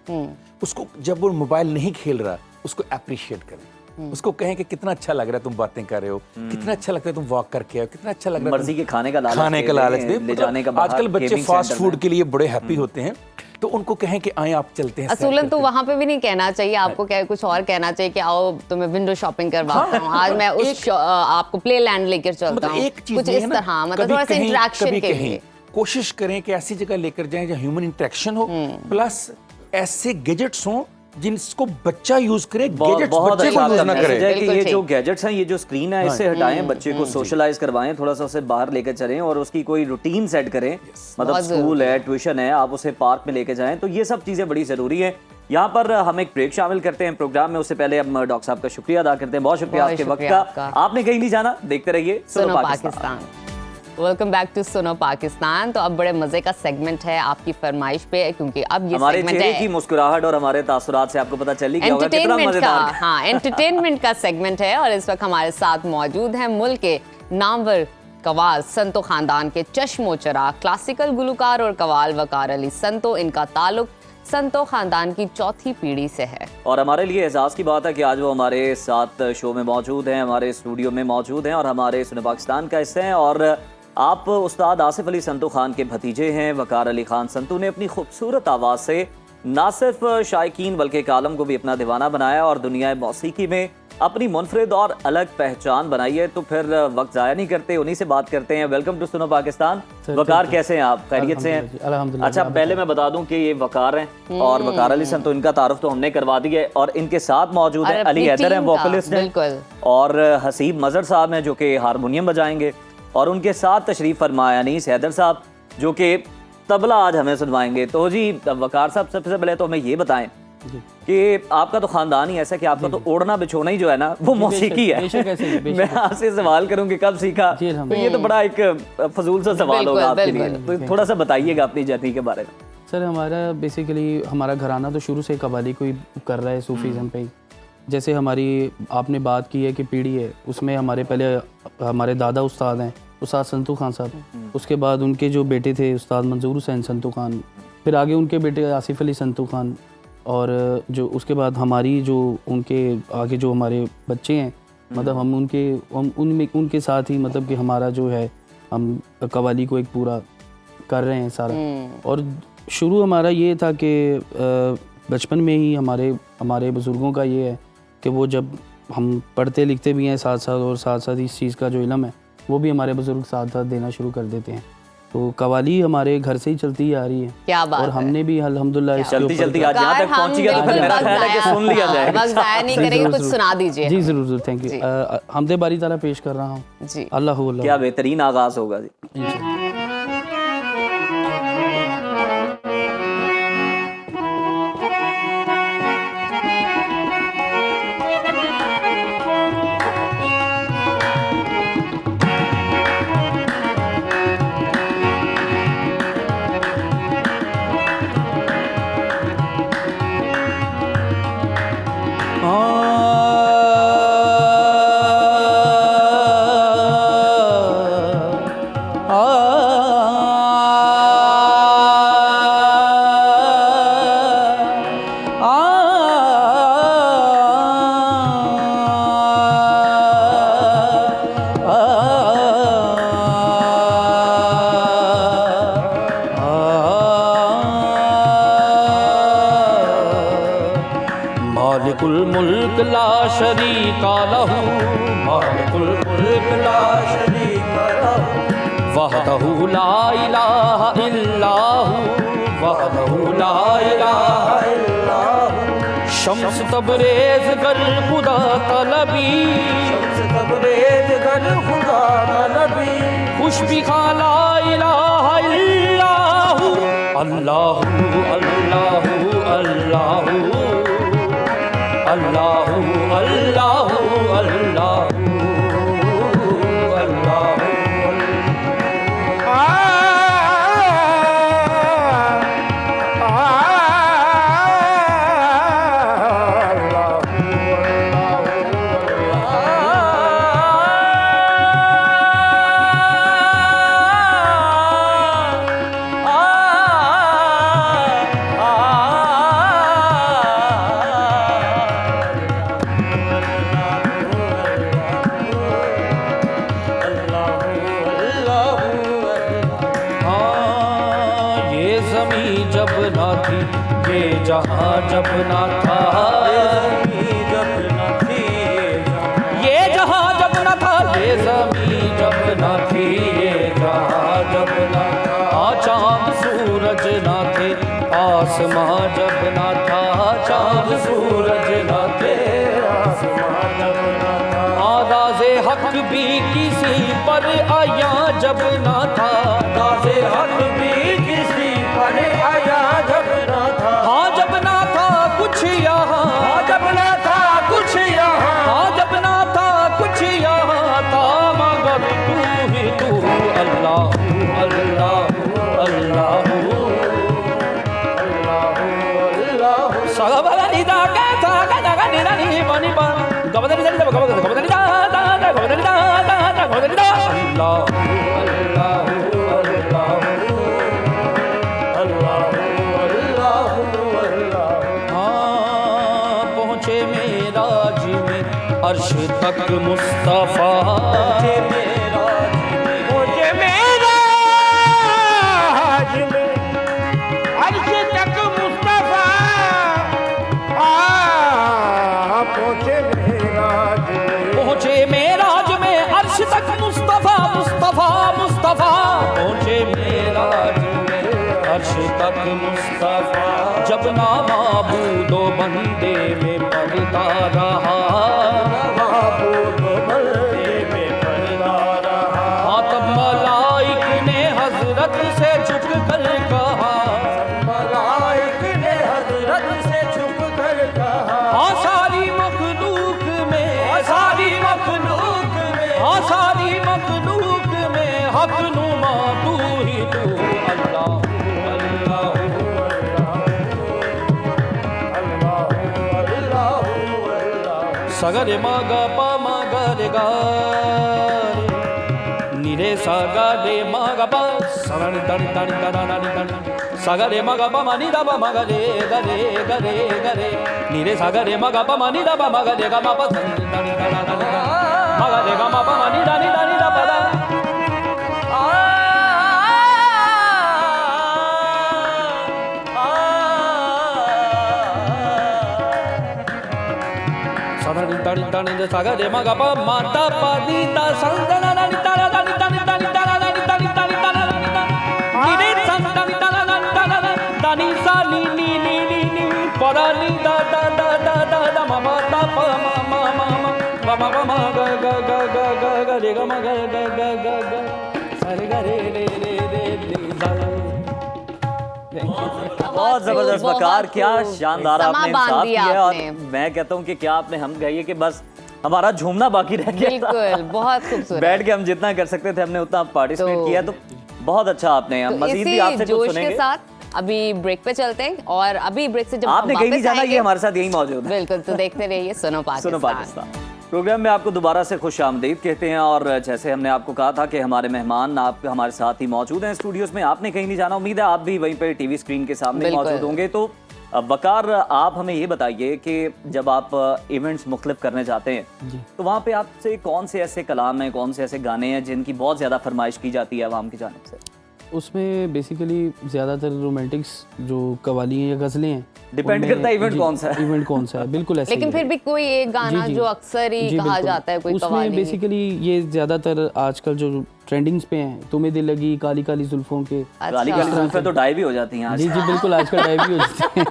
उसको जब वो मोबाइल नहीं खेल रहा उसको अप्रिशिएट करें, उसको कहें कि कितना अच्छा लग रहा है तुम बातें कर रहे हो, कितना अच्छा लगता है तुम वॉक करके आओ, कितना अच्छा लग रहा है मर्जी के खाने का लालच दे, ले जाने का। आजकल बच्चे फास्ट फूड के लिए बड़े हैप्पी होते हैं, तो उनको कहें कि आए आप चलते हैं। असूलन तो वहां पे भी नहीं कहना चाहिए, आपको क्या कुछ और कहना चाहिए कि आओ तुम्हें विंडो शॉपिंग करवाता हूँ, आज मैं उस आपको प्ले लैंड लेकर चलता हूँ, कुछ इस तरह, मतलब थोड़ा सा इंटरेक्शन के लिए कोशिश करें कि ऐसी जगह लेकर जाएं जहाँ ह्यूमन इंटरेक्शन हो, प्लस ऐसे गैजेट्स हों जिसको बच्चा यूज करे, बहुत गैजेट्स बहुत बच्चे को अच्छा यूज आपका ना मैसेज करे। है कि बिल्कुल ये ठीक। जो गैजेट्स हैं, ये जो स्क्रीन है, इससे हटाएं, बच्चे को सोशलाइज करवाएं, थोड़ा सा उसे बाहर लेकर चलें और उसकी कोई रूटीन सेट करें। मतलब बहुत स्कूल है, ट्यूशन है, आप उसे पार्क में लेके जाएं, तो ये सब चीज़ें बड़ी ज़रूरी है। यहाँ पर हम एक ब्रेक शामिल करते हैं प्रोग्राम में, उससे पहले हम डॉक्टर साहब का शुक्रिया अदा करते हैं। बहुत शुक्रिया बहुत आपके वक्त शुक्रिया का। आपका। आपने कहीं नहीं जाना, देखते रहिए सुनो Pakistan. Welcome back to Suno Pakistan. तो अब बड़े मजे का सेगमेंट है आपकी फरमाइश पे, क्योंकि अब ये हमारे सेगमेंट चेहरे है की मुस्कुराहट और हमारे तासुरात से आपको पता चल ही गया होगा कितना एंटरटेनमेंट का। मजेदार। हाँ, एंटरटेनमेंट का सेगमेंट है और इस वक्त हमारे साथ मौजूद हैं मुल्क के नामवर कवाल संतो खानदान के चश्मो चराग क्लासिकल गुलकार और कवाल वकार अली संतो। इनका ताल्लुक संतो खानदान की चौथी पीढ़ी से है। और हमारे लिए एहसास की बात है कि आज वो हमारे साथ शो में मौजूद हैं, हमारे स्टूडियो में मौजूद हैं और हमारे सुनो पाकिस्तान का हिस्सा हैं। और आप उस्ताद आसिफ अली संतो खान के भतीजे हैं। वकार अली खान संतो ने अपनी खूबसूरत आवाज़ से ना सिर्फ शायकीन बल्कि एक आलम को भी अपना दीवाना बनाया और दुनिया मौसीकी में अपनी मुनफरिद और अलग पहचान बनाई है। तो फिर वक्त ज़ाया नहीं करते, उन्हीं से बात करते हैं। Welcome to Suno Pakistan. वकार कैसे हैं आप? खैरियत से हैं? अल्हम्दुलिल्लाह। अच्छा, पहले मैं बता दूं कि ये वकार हैं और वकार अली संतो, इनका तारुफ तो हमने करवा दिया है। और इनके साथ मौजूद और है अपनी अली हैदर हैं, टीम का, वोकलिस्ट हैं, बिल्कुल। और हसीब मजहर साहब हैं जो कि हारमोनियम बजाएंगे। और उनके साथ तशरीफ फरमा अनीस हैदर साहब जो कि तबला आज हमें सुनवाएंगे। तो जी वकार साहब, सबसे पहले तो हमें ये बताएं कि आपका तो खानदान ही ऐसा कि आपका तो ओढ़ना बिछोना ही जो है ना वो मौसीकी है। बेशक ऐसे ही, बेशक मैं आपसे सवाल करूं कि कब सीखा, जी, तो ये तो बड़ा एक फजूल सा सवाल बिल्कुल, होगा आपके लिए। बिल्कुल। तो थोड़ा सा बताइएगा अपनी जर्नी के बारे में। सर हमारा बेसिकली हमारा घराना तो शुरू से कव्वाली को ही कर रहा है, सूफीज़म पे ही। जैसे हमारी आपने बात की है कि पीढ़ी है, उसमें हमारे पहले हमारे दादा उस्ताद हैं, उस्ताद संतू खान साहब। उसके बाद उनके जो बेटे थे उस्ताद मंजूर हुसैन संतू खान, फिर आगे उनके बेटे आसिफ अली संतू खान, और जो उसके बाद हमारी जो उनके आगे जो हमारे बच्चे हैं, मतलब हम उनके साथ ही मतलब कि हमारा जो है हम कव्वाली को एक पूरा कर रहे हैं सारा। और शुरू हमारा ये था कि बचपन में ही हमारे बुज़ुर्गों का ये है कि वो जब हम पढ़ते लिखते भी हैं साथ साथ, और साथ साथ इस चीज़ का जो इल्म है वो भी हमारे बुज़ुर्ग साथ साथ देना शुरू कर देते हैं। तो कव्वाली हमारे घर से ही चलती आ रही है। क्या बात और है। हमने भी अल्हम्दुलिल्लाह इसके चलती ऊपर चलती आज यहाँ तक पहुंची है, तो फिर मेरा ख्याल है कि सुन लिया जाएगा। वक्त ज़ाया नहीं करेंगे, कुछ सुना दीजिए। जी ज़रूर, थैंक यू। हमदे बारी ताला पेश कर रहा हूँ। जी, अल्लाह क्या बेहतरीन आगाज होगा जी। इंशाअल्लाह। मालिकुल मुल्क ला शरीका लहू, मालिकुल मुल्क ला शरीका लहू, वहदहू ला इलाहा इल्लाहू, वहदहू ला इलाहा इल्लाहू। शम्स तबरेज गर खुदा तलबी, शम्स तबरेज गर खुदा तलबी, खुशबी खा ला इलाहा इल्लाहू, अल्लाहू अल्लाहू अल्लाहू, अल्लाहू अल्लाहू अल्लाहू अल्लाहू। जब ना थी ये जहाँ जब ना था, ये जहाँ जब ना था, ये ज़मीं जब ना थी, ये जहाँ जब ना था, चाँद सूरज ना थे, आसमां जब ना था, चाँद किसी पर आया जब ना था, नाज़े हक भी किसी पर आया जब ना था, हाँ जब ना था कुछ यहाँ, हाँ जब ना था कुछ यहाँ, हाँ जब ना था कुछ यहाँ था, मगर तू ही तू अल्लाह अल्लाह अल्लाह सगबला निदा का सागा नगा निदा नी बनी बा गबदा निदा गबदा गबदा निदा दा दा गबदा निदा दा दा गबदा निदा अल्लाह अल्लाह अल्लाह अल्लाह अल्लाह। हाँ पहुँचे मेराज में अर्श तक मुस्तफ़ा, मुझे मेरा हाज में अर्श तक मुस्तफा, पहुँचे मेराज में, पहुँचे मेराज में अर्श तक मुस्तफ़ा मुस्तफ़ा मुस्तफ़ा, पहुँचे मेराज में अर्श तक मुस्तफ़ा, जब ना माबूदो बंदे में पर्दा रहा, महबूब बंदे में पर्दा रहा, हाँ तब मलाइक ने हजरत से झुक कर कहा, मलाइक ने हजरत से छुप कर कहा, हाँ सारी मखलूक में, सारी मखलूक में, हाँ सारी मखलूक में हक नुमा तू ही तू अल्लाह अल्लाह सगरे मागा पा मागा रे गा रे निरे सागा रे मागा पा सगरे दन दन दन दन दन सगरे मागा पा मा निदा पा मागा रे गा रे गा रे गा रे निरे सागरे मागा पा मा निदा पा मागा रे गा मा पा दन दन दन दन मागा रे गा मा पा मा निदा निदा निदा पा दा सगरे दन दन दन सगरे मागा पा मा दा पा नी दा संदन दन दन दन दन दन दन दन दन दन निरे संदन दन दन दन दनी सा नी नी नी नी नी परा नी दा दा दा दा दा दा मा मा दा पा मा मा मा मा मा मा मा गा गा गा गा गा गा रे गा मा गा गा गा गा गा सरे गा रे रे रे रे रे दा। बहुत जबरदस्त वकार, क्या शानदार समा आपने बांध इंसाफ दिया किया। और आपने। मैं कहता हूँ कि क्या आपने हम कहिए कि बस हमारा झूमना बाकी रह गया था। बिल्कुल बहुत खूबसूरत। बैठ के हम जितना कर सकते थे हमने उतना पार्टिसिपेट तो- किया, तो बहुत अच्छा आपने। हम तो मजीद भी इसी आपसे कुछ जोश के सुनेंगे। साथ अभी ब्रेक पे चलते हैं, और अभी ब्रेक से जब हम आपने कहीं नहीं वापस जाना, ये आएंगे, हमारे साथ यही मौजूद है। बिल्कुल, तो देखते रहिए सुनो सुनो पाकिस्तान। पाकिस्तान प्रोग्राम में आपको दोबारा से खुश आमदीद कहते हैं। और जैसे हमने आपको कहा था कि हमारे मेहमान आप हमारे साथ ही मौजूद हैं स्टूडियोज में, आपने कहीं नहीं जाना। उम्मीद है आप भी वहीं पर टीवी स्क्रीन के सामने बिल्कुल। मौजूद होंगे। तो वकार, आप हमें ये बताइए कि जब आप इवेंट्स मुख्तलिफ करने जाते हैं तो वहाँ पे आपसे कौन से ऐसे कलाम हैं, कौन से ऐसे गाने हैं जिनकी बहुत ज़्यादा फरमाइश की जाती है आवाम की जानिब से? उसमें बेसिकली ज़्यादातर रोमांटिक्स जो कवाली हैं या गज़लें हैं, डिपेंड करता है इवेंट कौन सा है। इवेंट कौन सा है, बिल्कुल ऐसा लेकिन ही फिर है। भी कोई एक गाना जी, जो अक्सर ही जी, कहा बिल्कुल। जाता है, कोई उसमें कवाली। बेसिकली ये ज़्यादातर आजकल जो ट्रेंडिंग्स पे हैं, तुम्हें दिल लगी, काली काली जुल्फों के। काली काली जुल्फें तो डाई भी हो जाती हैं आज। जी जी बिल्कुल, आजकल टाइप भी हो जाते हैं।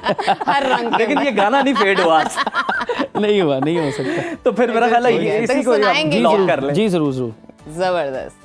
हर रंग के लेकिन ये गाना नहीं फेड हुआ आज। नहीं हुआ, नहीं हो सकता। तो फिर मेरा ख्याल है ठीक है, इसी तो को ही सुनाएंगे हम लॉक क्या? कर लें। जी ज़रूर ज़रूर। जबरदस्त।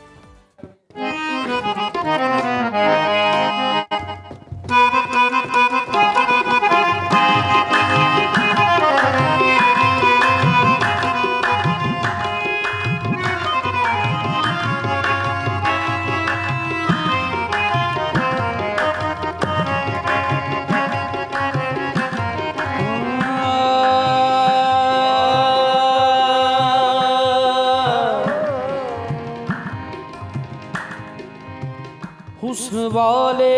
हुस्न वाले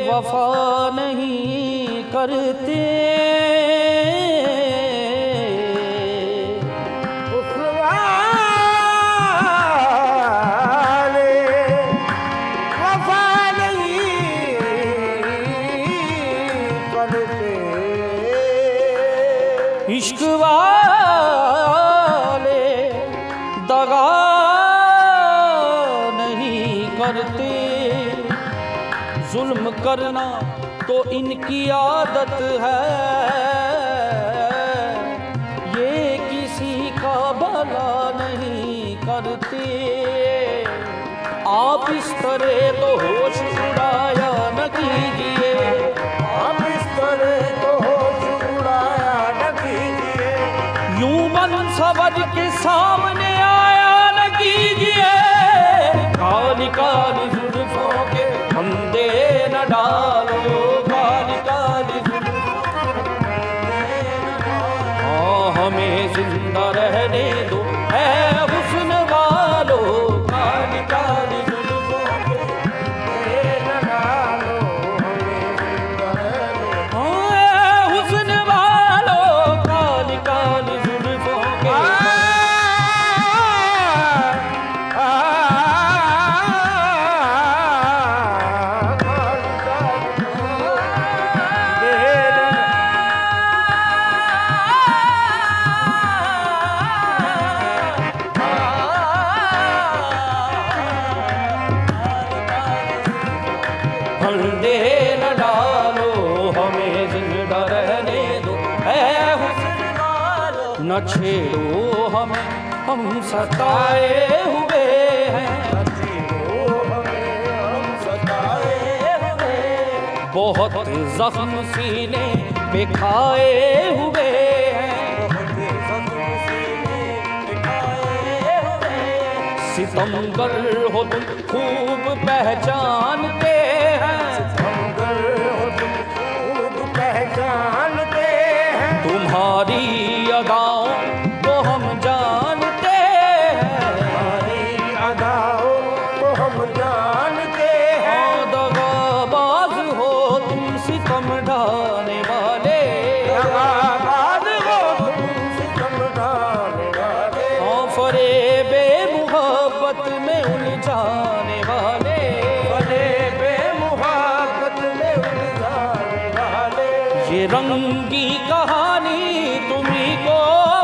वफा नहीं करते, वाले वफा नहीं करते, इश्क वाले दगा नहीं करते, जुल्म करना तो इनकी आदत है, ये किसी का भला नहीं करते। आप इस तरह तो होश उड़ाया न कीजिए, आप इस तरह तो होश उड़ाया न कीजिए, यूं बन सवर के सामने आया न कीजिए, काली काली जुल्फों के फंदे न डालो, काली काली जुल्फों के फंदे न डालो। हमें जिंदा रहने दो ऐ हुस्न वालो, काली काली जुल्फों के फंदे न डालो, हमें जिंदा रहने दो ऐ हुस्न वालो, काली काली जुल्फों के फंदे न डालो, हमें जिंदा रहने दो ऐ हुस्न वालो। न छेड़ो हमें, हम सताए हुए हैं, न छेड़ो हमें, हम सताए हुए, बहुत जख्म सीने पे खाए हुए हैं, बहुत जख्म सीने पे खाए हुए। सितमगर हो तुम खूब पहचानते हैं, सितमगर हो तुम खूब पहचानते हैं, तुम्हारी अदाओं को हम जानते हैं, तुम्हारी अदाओं को हम जानते हैं, दगाबाज हो तुम सितम ढाने वाले, दगाबाज हो तुम सितम ढाने वाले, फरेबे मुहब्बत में उलझाने वाले, फरेबे मुहब्बत में उलझाने वाले। ये रंगी कहानी तुम्ही को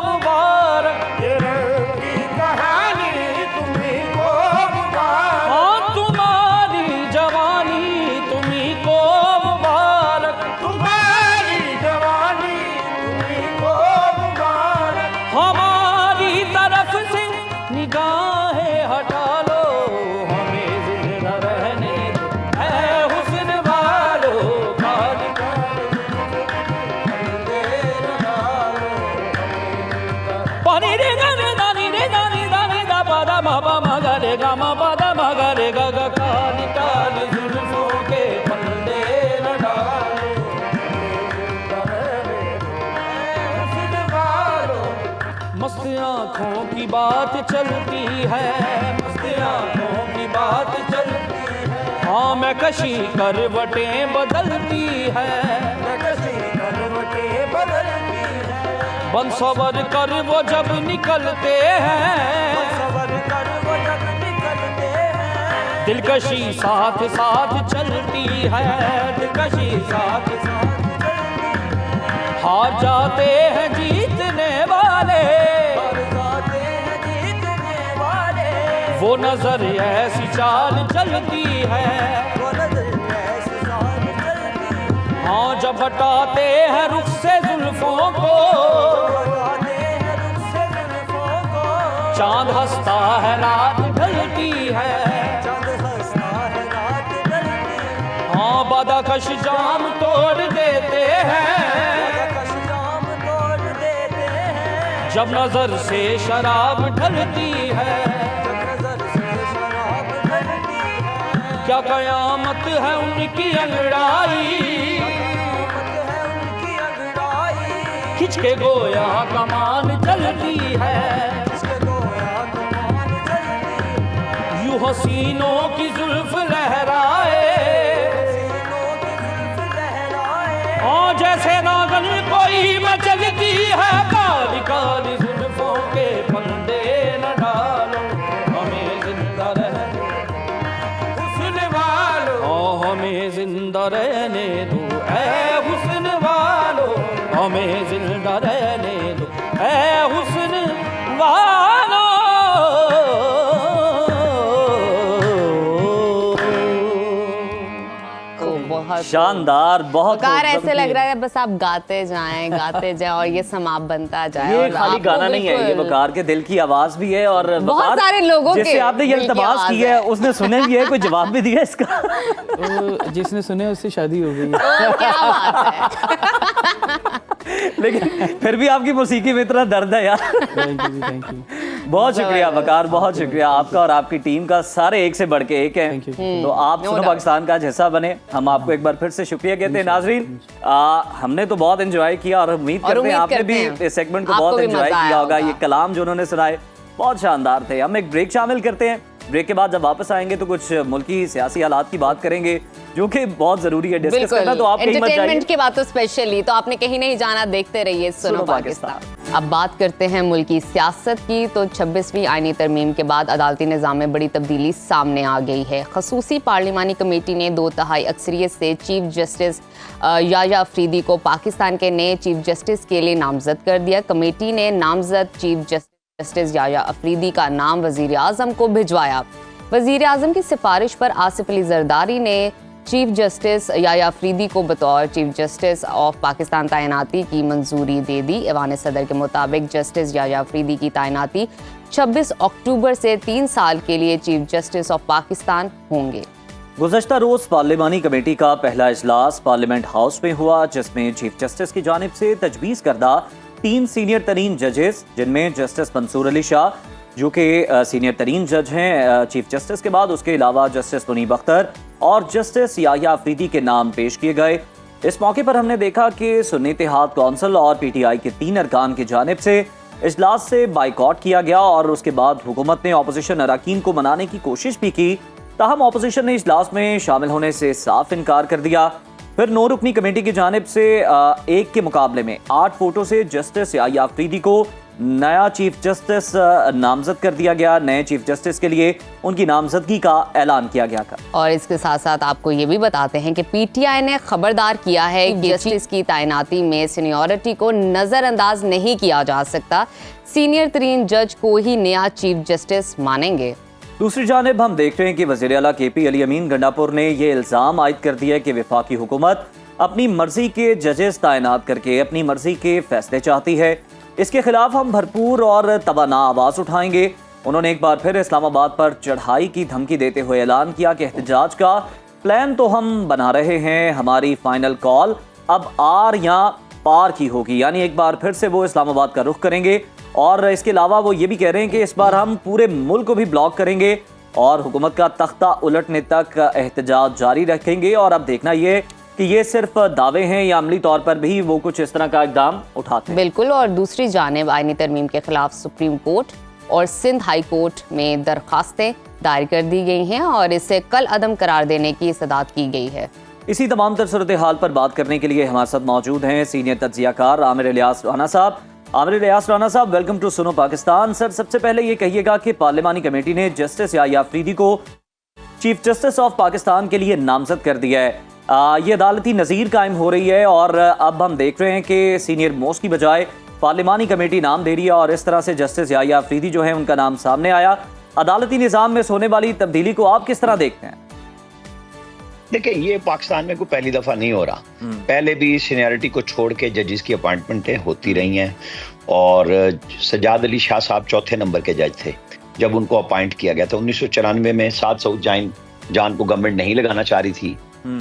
मुबारक, ये रंगी कहानी तुम्ही को मुबारक, हाँ तुम्हारी जवानी तुम्ही को मुबारक, तुम्हारी जवानी तुम्ही को मुबारक। हमारी तरफ से निगाहें हटा लो, हमें जिंदा रहने दो ऐ हुस्न वालो, काली काली पानी रे गाने दानी रे दानी दानी दा पादा मा पा मा गा रे गा मा पादा मा गा रे गा गा, काली काली जुल्फों के फंदे न डालो, हुस्न वालो। मस्त आँखों की बात चलती है, मस्त आँखों की बात चलती है, हाँ मैं कशी करवटें बदलती है, नक्शी करवटें बदलती है, बन सवर कर वो जब निकलते हैं, सबर कर वो जब निकलते हैं, दिलकशी साथ साथ चलती है, दिलकशी साथ साथ चलती है, हार जाते हैं जीतने वाले, हार जाते हैं जीतने वाले, वो नजर ऐसी चाल चलती है, वो नजर ऐसी चाल चलती है, हाँ जब हटाते हैं रुख से जुल्फों को, बताते हैं रुख से जुल्फों को, चांद हंसता है रात ढलती है, चांद हंसता है रात ढलती है, हाँ बादाकश जाम तोड़ देते हैं, कश जाम तोड़ देते हैं, जब नजर से शराब ढलती है, नजर से शराब ढलती है, क्या कयामत है उनकी अंगड़ाई, क़यामत है उनकी अंगड़ाई, खिंच के गोया कमान चलती है, इसके गोया कमान चलती है, यूं हसीनों की जुल्फ लहराए, सीनों की जुल्फ लहराए, और जैसे नागन कोई मचलती है, काली काली जुल्फों के फंदे न डालो, हमें जिंदा रहने हुस्न वालो, ओ हमें जिंदा रहने दो ऐ हुस्न वालो, हमें जिंदा रहने दो ऐ हुस्न वालो। तो बहुत शानदार, बहुत वकार खूबसूरत ऐसे लग थी। रहा है बस आप गाते जाएं और ये समाप बनता जाए। ये और खाली आपको गाना नहीं है, ये बिल्कुल- वकार के दिल की आवाज भी है। और बहुत वकार सारे लोगों जिससे के आपने ये दिल की इल्तमास आवाज की है है। उसने सुने भी है, कोई जवाब भी दिया इसका? तो जिसने सुने उससे शादी हो गई है। तो क्या बात है। लेकिन फिर भी आपकी मौसीकी में इतना दर्द है यार। Thank you, thank you. बहुत शुक्रिया वकार, बहुत शुक्रिया आपका और आपकी टीम का। सारे एक से बढ़ के एक हैं। Thank you. तो आप सुनो पाकिस्तान का हिस्सा बने। हम आपको एक बार फिर से शुक्रिया कहते हैं। नाजरीन, हमने तो बहुत एंजॉय किया और उम्मीद करते हैं आपने भी इस सेगमेंट को आपको बहुत भी एंजॉय मजा किया आया होगा। होगा। ये कलाम जो उन्होंने सुनाए बहुत शानदार थे। हम एक ब्रेक शामिल करते हैं। ब्रेक के बाद जब वापस आएंगे तो कुछ मुल्की सियासी हालात की बात करेंगे जो कि बहुत जरूरी है डिस्कस करना। तो आप कहीं मत जाइए। एंटरटेनमेंट की बात तो स्पेशली, तो आपने कहीं नहीं जाना, देखते रहिए सुनो पाकिस्तान। अब बात करते हैं मुल्क की सियासत की। तो 26वीं आईनी तरमीम के बाद अदालती निज़ाम में बड़ी तब्दीली सामने आ गई है। खसूसी पार्लिमानी कमेटी ने 2/3 अक्सरियत से चीफ जस्टिस याया अफरीदी को पाकिस्तान के नए चीफ जस्टिस के लिए नामजद कर दिया। कमेटी ने नामजद चीफ जस्टिस याया अफरीदी का नाम वज़ीर आज़म को भिजवाया। वज़ीर आज़म की सिफारिश पर आसिफ अली जरदारी ने चीफ जस्टिस याया अफरीदी को बतौर चीफ जस्टिस ऑफ पाकिस्तान तैनाती की मंजूरी दे दी। ऐवान सदर के मुताबिक जस्टिस याया अफरीदी की तैनाती 26 अक्टूबर से 3 साल के लिए चीफ जस्टिस ऑफ पाकिस्तान होंगे। गुज़श्ता रोज पार्लिमानी कमेटी का पहला इजलास पार्लियामेंट हाउस में हुआ, जिसमें चीफ जस्टिस की जानिब से तजवीज़ करदा 3 सीनियर तरीन जजेस, जिनमें जस्टिस मंसूर अली शाह जो कि सीनियर तरीन जज हैं चीफ जस्टिस के बाद, उसके अलावा जस्टिस मुनीब अख्तर और जस्टिस याया अफरीदी के नाम पेश किए गए। इस मौके पर हमने देखा कि सुन्नी इत्तेहाद कौंसिल और PTI के 3 अरकान की जानिब से इजलास से बाइकआउट किया गया और उसके बाद हुकूमत ने अपोजिशन अरकान को मनाने की कोशिश भी की, ताहम अपोजिशन ने इजलास में शामिल होने से साफ इनकार कर दिया। फिर 9 रुकनी कमेटी की जानिब से 1 के मुकाबले में 8 वोटों से जस्टिस याया अफरीदी को नया चीफ जस्टिस नामजद कर दिया गया। नए चीफ जस्टिस के लिए उनकी नामजदगी का ऐलान किया गया था। और इसके साथ साथ आपको ये भी बताते हैं कि PTI ने खबरदार किया है कि जस्टिस की तैनाती में सीनियरिटी को नज़रअंदाज नहीं किया जा सकता। सीनियर तरीन जज को ही नया चीफ जस्टिस मानेंगे। दूसरी जानिब हम देखते हैं कि वज़ीर आला KP अली अमीन गंडापुर ने ये इल्ज़ाम आयद कर दिया कि वफाकी हुकूमत अपनी मर्जी के जजेस तैनात करके अपनी मर्जी के फैसले चाहती है। इसके खिलाफ हम भरपूर और तवाना आवाज़ उठाएंगे। उन्होंने एक बार फिर इस्लामाबाद पर चढ़ाई की धमकी देते हुए ऐलान किया कि एहतजाज का प्लान तो हम बना रहे हैं, हमारी फाइनल कॉल अब आर या पार की होगी। यानी एक बार फिर से वो इस्लामाबाद का रुख करेंगे और इसके अलावा वो ये भी कह रहे हैं कि इस बार हम पूरे मुल्क को भी ब्लॉक करेंगे और हुकूमत का तख्ता उलटने तक एहतजाज जारी रखेंगे। और अब देखना ये कि ये सिर्फ दावे हैं या अमली तौर पर भी वो कुछ इस तरह का इकदाम उठाते हैं। बिल्कुल। और दूसरी जानिब आईनी तरमीम के खिलाफ सुप्रीम कोर्ट और सिंध हाई कोर्ट में दरखास्तें दायर कर दी गई हैं और इसे कल अदम करार देने की इस्तदाद की गई है। इसी तमाम तर सूरत हाल पर बात करने के लिए हमारे साथ मौजूद हैं सीनियर तज्जियाकार आमिर इलियास राना साहब। आमिर इलियास राना साहब, welcome to Suno Pakistan. Sir, सबसे पहले ये कहिएगा कि पार्लिमानी कमेटी ने जस्टिस याया अफरीदी को चीफ जस्टिस ऑफ पाकिस्तान के लिए नामजद कर दिया है। ये अदालती नज़ीर कायम हो रही है और अब हम देख रहे हैं कि सीनियर मोस्ट की बजाय पार्लिमानी कमेटी नाम दे रही है और इस तरह से जस्टिस याया अफरीदी जो है उनका नाम सामने आया। अदालती निज़ाम में होने वाली तब्दीली को आप किस तरह देखते हैं? देखिए, ये पाकिस्तान में कोई पहली दफा नहीं हो रहा। पहले भी सीनियरिटी को छोड़ के जजेस की अपॉइंटमेंटें होती रही हैं और सजाद अली शाह साहब 4थे नंबर के जज थे जब उनको अपॉइंट किया गया था 1994 में। साद सऊद जान को गवर्नमेंट नहीं लगाना चाह रही थी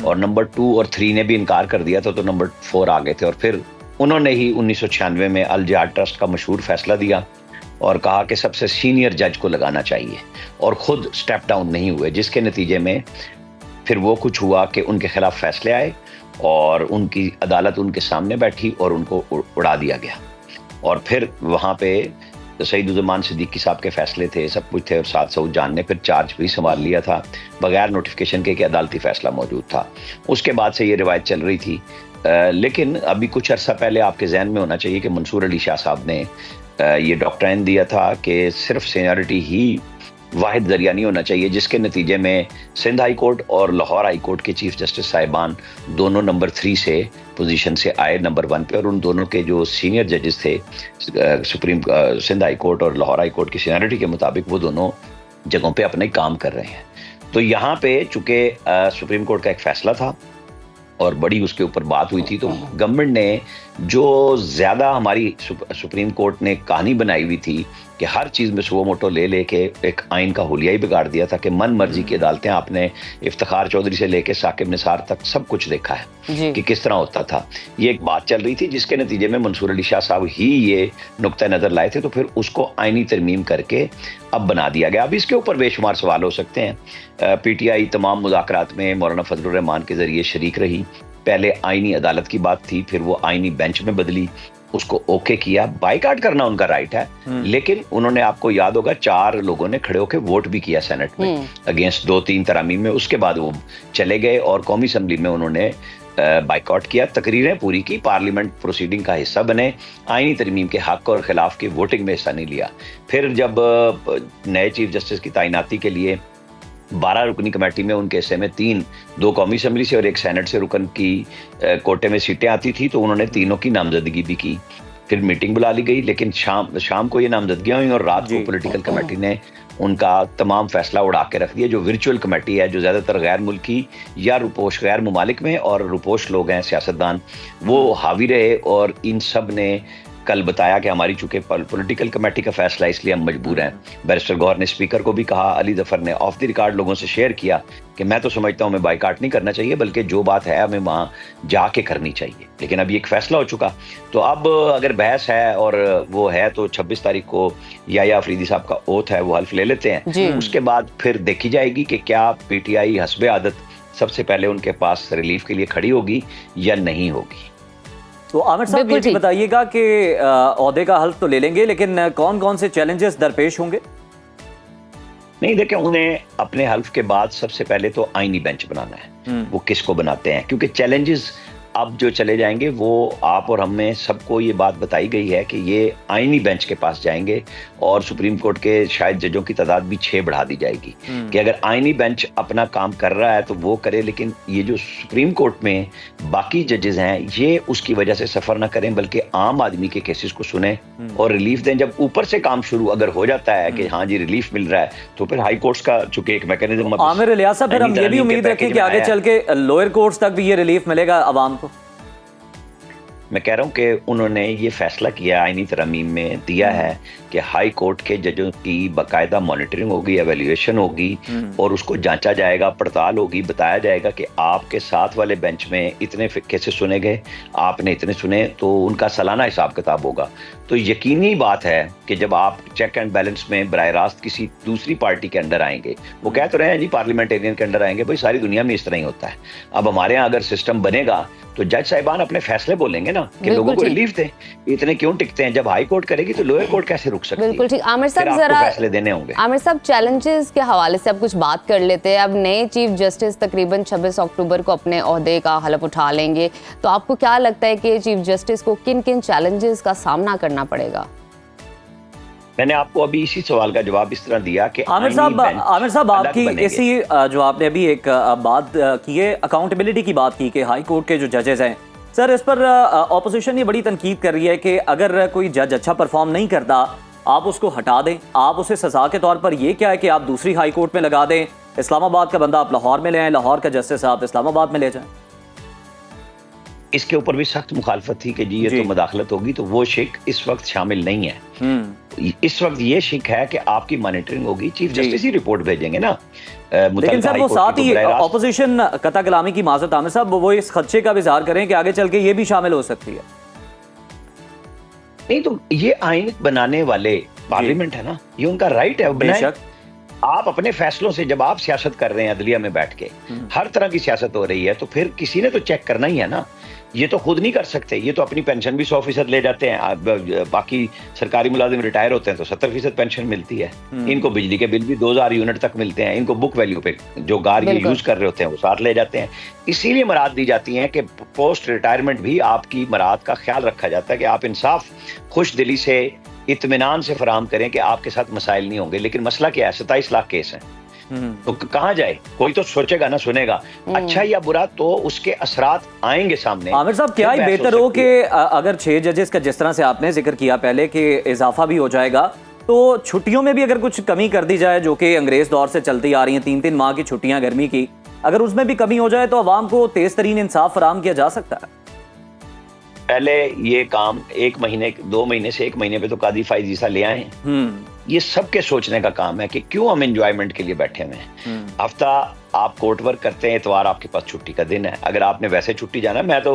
और नंबर 2 और 3 ने भी इनकार कर दिया था, तो नंबर 4 आ गए थे और फिर उन्होंने ही 1996 में अल जिहाद ट्रस्ट का मशहूर फैसला दिया और कहा कि सबसे सीनियर जज को लगाना चाहिए और खुद स्टेप डाउन नहीं हुए, जिसके नतीजे में फिर वो कुछ हुआ कि उनके खिलाफ फैसले आए और उनकी अदालत उनके सामने बैठी और उनको उड़ा दिया गया। और फिर वहाँ पे सईदुज़्ज़मान सिद्दीकी साहब के फैसले थे, सब कुछ थे और साद सऊद जान ने फिर चार्ज भी संभाल लिया था बगैर नोटिफिकेशन के कि अदालती फैसला मौजूद था। उसके बाद से ये रिवायत चल रही थी। लेकिन अभी कुछ अर्सा पहले आपके जहन में होना चाहिए कि मंसूर अली शाह साहब ने ये डॉक्ट्राइन दिया था कि सिर्फ सीनियरिटी ही वाहिद जरिया नहीं होना चाहिए, जिसके नतीजे में सिंध हाई कोर्ट और लाहौर हाई कोर्ट के चीफ जस्टिस साहिबान दोनों नंबर 3 से पोजीशन से आए नंबर 1 पे और उन दोनों के जो सीनियर जजेस थे सिंध हाई कोर्ट और लाहौर हाई कोर्ट की सीनियरिटी के मुताबिक वो दोनों जगहों पे अपने काम कर रहे हैं। तो यहाँ पे चूंकि सुप्रीम कोर्ट का एक फैसला था और बड़ी उसके ऊपर बात हुई थी, तो गवर्नमेंट ने जो ज़्यादा हमारी सुप्रीम कोर्ट ने कहानी बनाई हुई थी कि हर चीज़ में सुओ मोटो ले लेके एक आइन का हुलिया ही बिगाड़ दिया था कि मन मर्जी की अदालतें, आपने इफ्तिखार चौधरी से लेके साकिब निसार तक सब कुछ देखा है कि किस तरह होता था। ये एक बात चल रही थी जिसके नतीजे में मंसूर अली शाह साहब ही ये नुक्ता नज़र लाए थे, तो फिर उसको आइनी तरमीम करके अब बना दिया गया। अब इसके ऊपर बेशुमार सवाल हो सकते हैं। PTI तमाम मुज़ाकरात में मौलाना फजलुर रहमान के ज़रिए शरीक रही। पहले आइनी अदालत की बात थी, फिर वो आइनी बेंच में बदली, उसको ओके किया। बाइकाट करना उनका राइट है, लेकिन उन्होंने, आपको याद होगा, 4 लोगों ने खड़े होकर वोट भी किया सेनेट में अगेंस्ट 2-3 तरामीम में। उसके बाद वो चले गए और कौमी असम्बली में उन्होंने बाइकआउट किया, तकरीरें पूरी की, पार्लियामेंट प्रोसीडिंग का हिस्सा बने, आईनी तरमीम के हक और खिलाफ की वोटिंग में हिस्सा नहीं लिया। फिर जब नए चीफ जस्टिस की तैनाती के लिए 12 रुकनी कमेटी में उनके हिस्से में 2 कौमी असम्बली से और 1 सेनेट से रुकन की कोटे में सीटें आती थी, तो उन्होंने तीनों की नामजदगी भी की। फिर मीटिंग बुला ली गई, लेकिन शाम को ये नामजदगियां हुई और रात को पॉलिटिकल कमेटी ने उनका तमाम फैसला उड़ा के रख दिया। जो वर्चुअल कमेटी है, जो ज़्यादातर गैर मुल्की या रुपोश गैर ममालिक में और रुपोश लोग हैं, सियासतदान, वो हावी रहे और इन सब ने कल बताया कि हमारी चूंकि पॉलिटिकल कमेटी का फैसला, इसलिए हम मजबूर हैं। बैरिस्टर गौहर ने स्पीकर को भी कहा, अली जफर ने ऑफ द रिकॉर्ड लोगों से शेयर किया कि मैं तो समझता हूं हमें बाइकाट नहीं करना चाहिए, बल्कि जो बात है हमें वहां जाके करनी चाहिए। लेकिन अब ये एक फैसला हो चुका, तो अब अगर बहस है और वो है तो 26 तारीख को या अफरीदी साहब का ओथ है, वो हल्फ ले लेते हैं। उसके बाद फिर देखी जाएगी कि क्या PTI हस्बे आदत सबसे पहले उनके पास रिलीफ के लिए खड़ी होगी या नहीं होगी। तो आमिर साहब ये भी बताइएगा कि ओहदे का हल्फ तो ले लेंगे, लेकिन कौन कौन से चैलेंजेस दरपेश होंगे? नहीं, देखें, उन्हें अपने हल्फ के बाद सबसे पहले तो आईनी बेंच बनाना है। वो किसको बनाते हैं, क्योंकि चैलेंजेस अब जो चले जाएंगे वो आप और हमें सबको ये बात बताई गई है कि ये आईनी बेंच के पास जाएंगे और सुप्रीम कोर्ट के शायद जजों की तादाद भी 6 बढ़ा दी जाएगी कि अगर आईनी बेंच अपना काम कर रहा है तो वो करे, लेकिन ये जो सुप्रीम कोर्ट में बाकी जजेस हैं ये उसकी वजह से सफर ना करें, बल्कि आम आदमी के केसेस को सुने और रिलीफ दें। जब ऊपर से काम शुरू अगर हो जाता है कि हाँ जी रिलीफ मिल रहा है, तो फिर हाई कोर्ट्स का चूंकि एक मैकेनिज्म, आमिर इलियास साहब, फिर हम ये भी उम्मीद रखें कि आगे चल के लोअर कोर्ट्स तक भी ये रिलीफ मिलेगा अवाम को। मैं कह रहा हूं कि उन्होंने ये फैसला किया, आईनी तरमीम में दिया है कि हाई कोर्ट के जजों की बाकायदा मॉनिटरिंग होगी, एवेल्युएशन होगी और उसको जांचा जाएगा, पड़ताल होगी, बताया जाएगा कि आपके साथ वाले बेंच में इतने केसेस सुने गए, आपने इतने सुने, तो उनका सालाना हिसाब किताब होगा। तो यकीनी बात है कि जब आप चेक एंड बैलेंस में बराह रास्त किसी दूसरी पार्टी के अंडर आएंगे, वो कह तो रहे हैं जी पार्लियामेंटेरियन के अंडर आएंगे, भाई सारी दुनिया में इस तरह ही होता है। अब हमारे यहाँ अगर सिस्टम बनेगा तो जज साहिबान अपने फैसले बोलेंगे ना कि लोगों को रिलीफ दें, इतने क्यों टिकते हैं। जब हाई कोर्ट करेगी तो लोअर कोर्ट कैसे रुक सकती है? बिल्कुल ठीक। आमिर साहब, जरा फैसले देने होंगे। आमिर साहब, चैलेंजेस के हवाले से अब कुछ बात कर लेते हैं। अब नए चीफ जस्टिस तकरीबन 26 अक्टूबर को अपने ओहदे का हलफ उठा लेंगे, तो आपको क्या लगता है कि चीफ जस्टिस को किन किन चैलेंजेस का सामना करना पड़ेगा? मैंने आपको अभी इसी सवाल का जवाब इस तरह दिया कि आमिर साहब आपकी इसी जो आपने अभी एक बात की है, अकाउंटेबिलिटी की बात की कि हाई कोर्ट के जो जजेस हैं, सर इस पर ऑपोजिशन ये बड़ी तनकीद कर रही है कि अगर कोई जज अच्छा परफॉर्म नहीं करता आप उसको हटा दें, आप उसे सजा के तौर पर ये क्या है कि आप दूसरी हाई कोर्ट में लगा दें, इस्लामाबाद का बंदा आप लाहौर में ले आए, लाहौर का जस्टिस आप इस्लामाबाद में ले जाएं। इसके ऊपर भी सख्त मुखालफत थी कि जी ये तो मदाखलत होगी, तो वो शिक इस वक्त शामिल नहीं है। इस वक्त ये शिक है कि आपकी मॉनिटरिंग होगी, चीफ जस्टिस ही रिपोर्ट भेजेंगे ना। लेकिन सर वो साथ ही ऑपोजिशन कता कलामी की माजरत आमिर साहब, वो इस खदशे का भी इजहार करें कि आगे चल के ये भी शामिल हो सकती है। नहीं, तो ये आइन बनाने वाले पार्लियामेंट है ना, ये उनका राइट है, बनाए। आप अपने फैसलों से, जब आप सियासत कर रहे हैं अदलिया में बैठ के, हर तरह की सियासत हो रही है, तो फिर किसी ने तो चेक करना ही है ना। ये तो खुद नहीं कर सकते, ये तो अपनी पेंशन भी 100% ले जाते हैं। बाकी सरकारी मुलाजिम रिटायर होते हैं तो 70% पेंशन मिलती है, इनको बिजली के बिल भी 2000 यूनिट तक मिलते हैं, इनको बुक वैल्यू पे जो गार ये यूज कर रहे होते हैं वो साथ ले जाते हैं। इसीलिए मराद दी जाती हैं कि पोस्ट रिटायरमेंट भी आपकी मराद का ख्याल रखा जाता है कि आप इंसाफ खुश दिली से, इत्मीनान से फराहम करें कि आपके साथ मसाइल नहीं होंगे। लेकिन मसला क्या है, 27 लाख केस हैं, तो कहाँ जाए? कोई तो सोचेगा ना, सुनेगा, अच्छा या बुरा, तो उसके असरात आएंगे सामने। आमिर साहब, क्या ही बेहतर हो कि अगर 6 जजेस का जिस तरह से आपने जिक्र किया पहले कि इजाफा भी हो जाएगा, तो छुट्टियों में भी अगर कुछ कमी कर दी जाए, जो कि अंग्रेज दौर से चलती आ रही हैं, 3-3 माह की छुट्टियां गर्मी की, अगर उसमें भी कमी हो जाए तो अवाम को तेज तरीन इंसाफ फराहम किया जा सकता है? पहले ये काम 1 महीने 2 महीने से 1 महीने पे तो कादी फाइज ईसा ले आए हैं। ये सबके सोचने का काम है कि क्यों हम एंजॉयमेंट के लिए बैठे हुए हैं। हफ्ता आप कोर्ट वर्क करते हैं, इतवार आपके पास छुट्टी का दिन है। अगर आपने वैसे छुट्टी जाना, मैं तो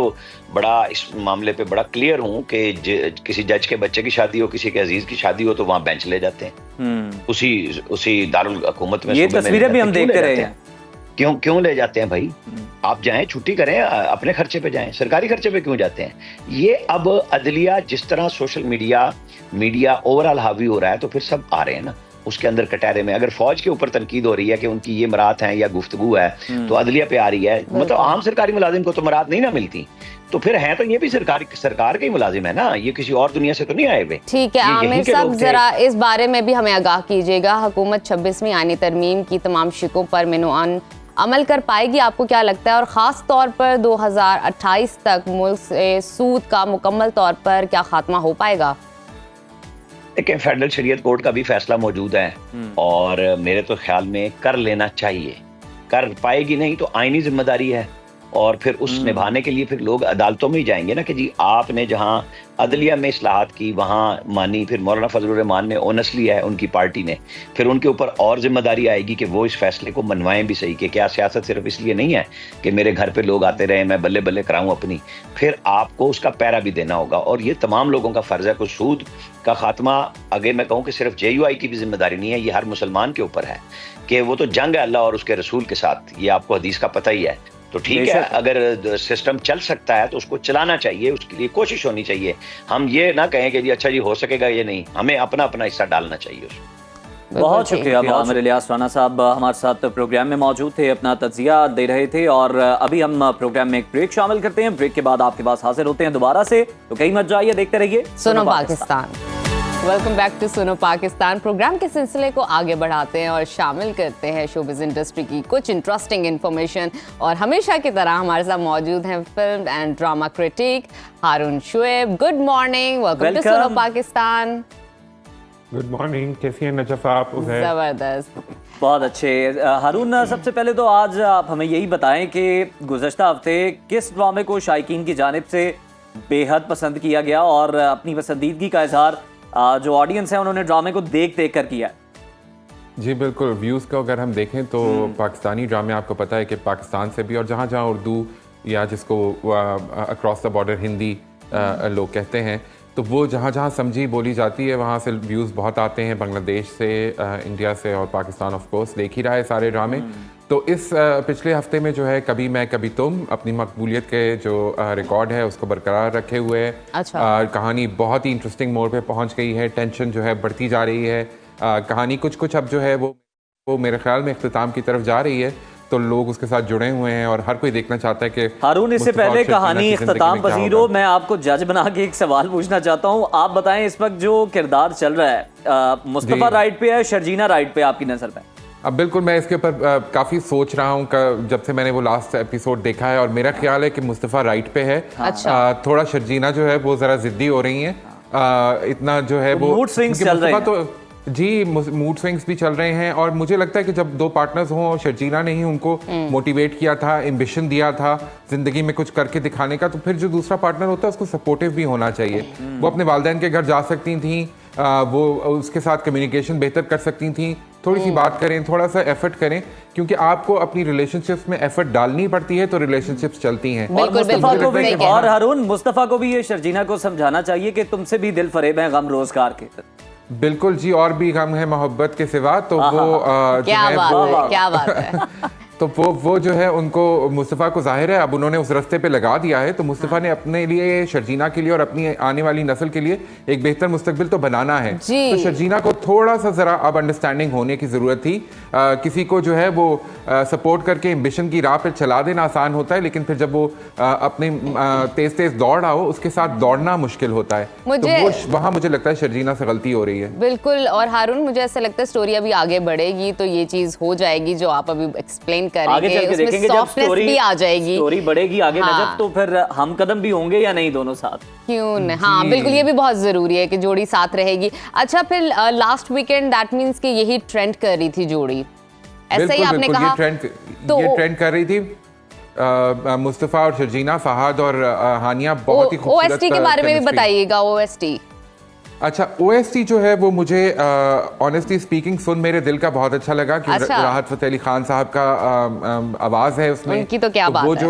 बड़ा इस मामले पे बड़ा क्लियर हूं कि किसी जज के बच्चे की शादी हो, किसी के अजीज की शादी हो, तो वहां बेंच ले जाते हैं उसी दारुल हुकूमत में। ये तस्वीरें भी हम देखते रहे हैं। क्यों ले जाते हैं भाई? आप जाएं, छुट्टी करें, अपने खर्चे पे जाएं, सरकारी खर्चे पे क्यों जाते हैं? ये अब अदलिया जिस तरह सोशल मीडिया ओवरऑल हावी हो रहा है, तो फिर सब आ रहे हैं ना उसके अंदर कटहरे में। अगर फौज के ऊपर तनकीद हो रही है कि उनकी ये मरात है या गुफ्तगू है, तो अदलिया पे आ रही है। मतलब आम सरकारी मुलाजिम को तो मरात नहीं ना मिलती, तो फिर है तो ये भी सरकार के ही मुलाजिम है ना, ये किसी और दुनिया से तो नहीं आए हुए। ठीक है आमिर साहब, जरा इस बारे में भी हमें आगाह कीजिएगा। हुकूमत 26वीं आईनी तरमीम की तमाम शिकों पर मिनुआन अमल कर पाएगी, आपको क्या लगता है? और ख़ास तौर पर 2028 तक मुल्क से सूद का मुकम्मल तौर पर क्या खात्मा हो पाएगा? देखिए, फेडरल शरीयत कोर्ट का भी फैसला मौजूद है और मेरे तो ख्याल में कर लेना चाहिए। कर पाएगी नहीं तो आईनी जिम्मेदारी है, और फिर उस निभाने के लिए फिर लोग अदालतों में ही जाएंगे ना कि जी आपने जहां अदलिया में इस्लाहात की वहां मानी, फिर मौलाना फजलुर रहमान ने ओनस लिया है उनकी पार्टी ने, फिर उनके ऊपर और जिम्मेदारी आएगी कि वो इस फैसले को मनवाएं भी सही कि क्या सियासत सिर्फ इसलिए नहीं है कि मेरे घर पे लोग आते रहे, मैं बल्ले बल्ले कराऊं अपनी, फिर आपको उसका पैरा भी देना होगा। और ये तमाम लोगों का फर्ज है। कुछ सूद का खात्मा, अगर मैं कहूँ कि सिर्फ JUI की भी जिम्मेदारी नहीं है, ये हर मुसलमान के ऊपर है कि वो तो जंग है अल्लाह और उसके रसूल के साथ, ये आपको हदीस का पता ही है। तो ठीक है, अगर सिस्टम चल सकता है तो उसको चलाना चाहिए, उसके लिए कोशिश होनी चाहिए। हम ये ना कहें कि जी अच्छा जी हो सकेगा, ये नहीं, हमें अपना अपना हिस्सा डालना चाहिए उसमें। बहुत शुक्रिया आमिर इलियास राना साहब हमारे साथ प्रोग्राम में मौजूद थे, अपना तज्जिया दे रहे थे। और अभी हम प्रोग्राम में एक ब्रेक शामिल करते हैं। ब्रेक के बाद आपके पास हाजिर होते हैं दोबारा से, तो कहीं मत जाइए, देखते रहिए सुनो Pakistan. Welcome back to Suno Pakistan. Programme के सिलसिले को आगे बढ़ाते हैं और शामिल करते हैं शोबिज़ इंडस्ट्री की कुछ इंटरेस्टिंग इन्फॉर्मेशन। और हमेशा की तरह हमारे साथ मौजूद हैं film and drama critic Haroon Shoaib. Good morning, welcome to Suno Pakistan. Good morning, कैसी हैं नजफ आप? जबरदस्त, बहुत अच्छे। हारून, सबसे पहले तो आज आप हमें यही बताएं कि गुज़श्ता हफ्ते किस ड्रामे को शायकीन की जानिब से बेहद पसंद किया गया और अपनी पसंदीदगी का इजहार जो ऑडियंस है उन्होंने ड्रामे को देख कर किया? जी बिल्कुल, व्यूज़ को अगर हम देखें तो पाकिस्तानी ड्रामे आपको पता है कि पाकिस्तान से भी और जहाँ जहाँ उर्दू या जिसको अक्रॉस द बॉर्डर हिंदी लोग कहते हैं, तो वो जहाँ जहाँ समझी बोली जाती है वहाँ से व्यूज़ बहुत आते हैं। बांग्लादेश से, इंडिया से और पाकिस्तान ऑफ कोर्स देख ही रहा है सारे ड्रामे। तो इस पिछले हफ्ते में जो है कभी मैं कभी तुम अपनी मकबूलियत के जो रिकॉर्ड है उसको बरकरार रखे हुए है। अच्छा। कहानी बहुत ही इंटरेस्टिंग मोड़ पे पहुंच गई है, टेंशन जो है बढ़ती जा रही है। कहानी कुछ अब जो है वो मेरे ख्याल में इख्तिताम की तरफ जा रही है, तो लोग उसके साथ जुड़े हुए हैं और हर कोई देखना चाहता है कि हारून, इससे पहले कहानी इख्तिताम पजीर हो, मैं आपको जज बना के एक सवाल पूछना चाहता हूँ। आप बताएं इस वक्त जो किरदार चल रहा है, मुस्तफा राइट पे है, शर्जीना राइट पे आपकी नजर में? अब बिल्कुल मैं इसके ऊपर काफ़ी सोच रहा हूँ जब से मैंने वो लास्ट एपिसोड देखा है, और मेरा ख्याल है कि मुस्तफ़ा राइट पे है। अच्छा। थोड़ा शर्जीना जो है वो ज़रा ज़िद्दी हो रही हैं। इतना जो है वो मूड स्विंग्स चल रहे हैं। तो जी मूड स्विंग्स भी चल रहे हैं, और मुझे लगता है कि जब दो पार्टनर्स हों और शर्जीना ने ही उनको मोटिवेट किया था, एम्बिशन दिया था ज़िंदगी में कुछ करके दिखाने का, तो फिर जो दूसरा पार्टनर होता है उसको सपोर्टिव भी होना चाहिए। वो अपने वालिदैन के घर जा सकती थी, वो उसके साथ कम्युनिकेशन बेहतर कर सकती थी, थोड़ी सी बात करें, थोड़ा सा एफर्ट करें, क्योंकि आपको अपनी रिलेशनशिप्स में एफर्ट डालनी पड़ती है तो रिलेशनशिप्स चलती हैं। और मुस्तफा को भी, और हारून, मुस्तफा को भी ये शर्जीना को समझाना चाहिए कि तुमसे भी दिल फरेब है गम रोजगार के। बिल्कुल जी, और भी गम है मोहब्बत के सिवा, तो वो क्या बात है तो वो जो है उनको मुस्तफ़ा को जाहिर है अब उन्होंने उस रास्ते पे लगा दिया है, तो मुस्तफ़ा ने अपने लिए, शर्जीना के लिए और अपनी आने वाली नस्ल के लिए एक बेहतर मुस्तकबिल तो बनाना है। तो शर्जीना को थोड़ा सा ज़रा अब अंडरस्टैंडिंग होने की ज़रूरत थी। किसी को जो है वो सपोर्ट करके एम्बिशन की राह पर चला देना आसान होता है, लेकिन फिर जब वो अपने तेज़ दौड़ आओ उसके साथ दौड़ना मुश्किल होता है। तो वो वहाँ मुझे लगता है शर्जीना से गलती हो रही है। बिल्कुल। और हारून, मुझे ऐसा लगता है स्टोरी अभी आगे बढ़ेगी तो ये चीज़ हो जाएगी जो आप अभी एक्सप्लेन आगे चल के देखेंगे, जब भी आ जाएगी, स्टोरी बढ़ेगी आगे नजर, तो फिर हम कदम भी होंगे या नहीं दोनों साथ? क्यों नहीं? हाँ बिल्कुल, ये भी बहुत जरूरी है कि जोड़ी साथ रहेगी। अच्छा, फिर लास्ट वीकेंड दैट मींस कि यही ट्रेंड कर रही थी जोड़ी, ऐसा ही आपने कहा? तो ये ट्रेंड कर रही थी मुस्तफ़ा और शर्जीना, फहाद और हानिया बहुत ही खूबसूरत OST के बारे में भी chemistry। बताइएगा। OST अच्छा, OST जो है वो मुझे ऑनेस्टली स्पीकिंग सुन मेरे दिल का बहुत अच्छा लगा कि अच्छा। राहत फतेह अली खान साहब का आवाज है उसमें। उनकी तो क्या बात वो है।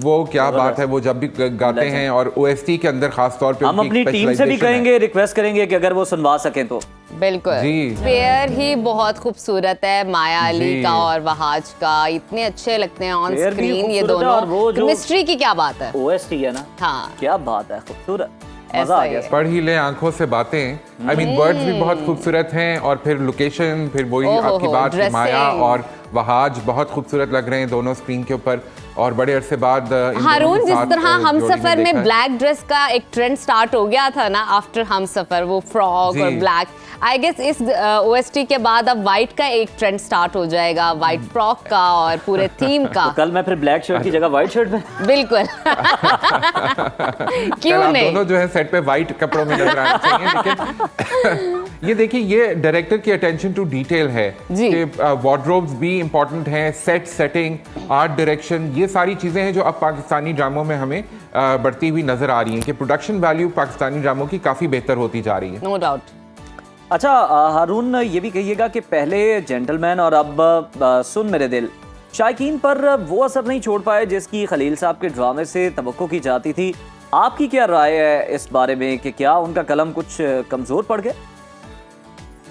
वो क्या बात है, वो जब भी गाते हैं और OST के अंदर खास तौर पे हम उनकी अपनी टीम से भी specialization है। कहेंगे, रिक्वेस्ट करेंगे कि अगर वो सुनवा सकें तो। बिल्कुल जी। पेयर ही बहुत खूबसूरत है, माया अली जी। का और वहाज का, इतने अच्छे लगते हैं ऑन पेयर भी स्क्रीन ये खूबसूरत है और दोनों। वो जो- केमिस्ट्री की क्या बात है। OST है ना, हाँ क्या बात है, खूबसूरत, मजा ऐसा आ ही गया। है। पढ़ ही ले आंखों से बातें। आई मीन वर्ड्स भी बहुत खूबसूरत हैं और फिर लोकेशन, फिर वही ओहो आपकी हो, बात कि माया dressing। और वहाज बहुत खूबसूरत लग रहे हैं दोनों स्क्रीन के ऊपर। और बड़े अरसे बाद इन दोनों हारून, के जिस साथ, तरह हम जोड़ी सफर देखा में है। ब्लैक ड्रेस का एक ट्रेंड स्टार्ट हो गया था ना आफ्टर हम सफर, वो फ्रॉक जी। और ब्लैक, आई गेस इस OST के बाद अब वाइट का एक ट्रेंड स्टार्ट हो जाएगा, वाइट फ्रॉक का और पूरे थीम का। कल मैं फिर ब्लैक शर्ट की जगह व्हाइट शर्ट में। बिल्कुल कल क्यों आप नहीं। दोनों जो है सेट पे वाइट कपड़ों में नजर आना चाहिए, लेकिन ये देखिए, ये डायरेक्टर की अटेंशन टू डिटेल है जी। कि वार्डरोब्स भी इंपॉर्टेंट हैं, सेट सेटिंग, आर्ट डायरेक्शन, ये सारी चीजें हैं जो अब पाकिस्तानी ड्रामों में हमें बढ़ती हुई नजर आ रही हैं कि प्रोडक्शन वैल्यू पाकिस्तानी ड्रामों की काफी बेहतर होती जा रही है। No doubt. अच्छा हारून, ये भी कहिएगा कि पहले जेंटलमैन और अब सुन मेरे दिल शायकीन पर वो असर नहीं छोड़ पाए जिसकी खलील साहब के ड्रामे से तवक्को की जाती थी। आपकी क्या राय है इस बारे में कि क्या उनका कलम कुछ कमजोर पड़ गया?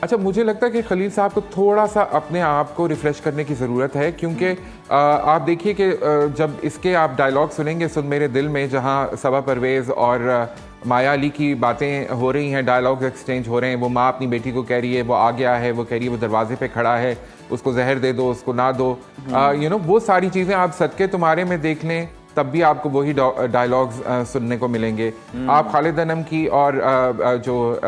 अच्छा, मुझे लगता है कि खलील साहब को थोड़ा सा अपने आप को रिफ्रेश करने की ज़रूरत है, क्योंकि आप देखिए कि जब इसके आप डायलॉग सुनेंगे सुन मेरे दिल में, जहाँ सबा परवेज़ और माया अली की बातें हो रही हैं, डायलॉग एक्सचेंज हो रहे हैं, वो माँ अपनी बेटी को कह रही है वो आ गया है, वो कह रही है वो दरवाजे पे खड़ा है, उसको जहर दे दो, उसको ना दो, वो सारी चीज़ें आप सदके तुम्हारे में देख लें तब भी आपको वही डायलॉग्स सुनने को मिलेंगे। आप खालिद अनम की और जो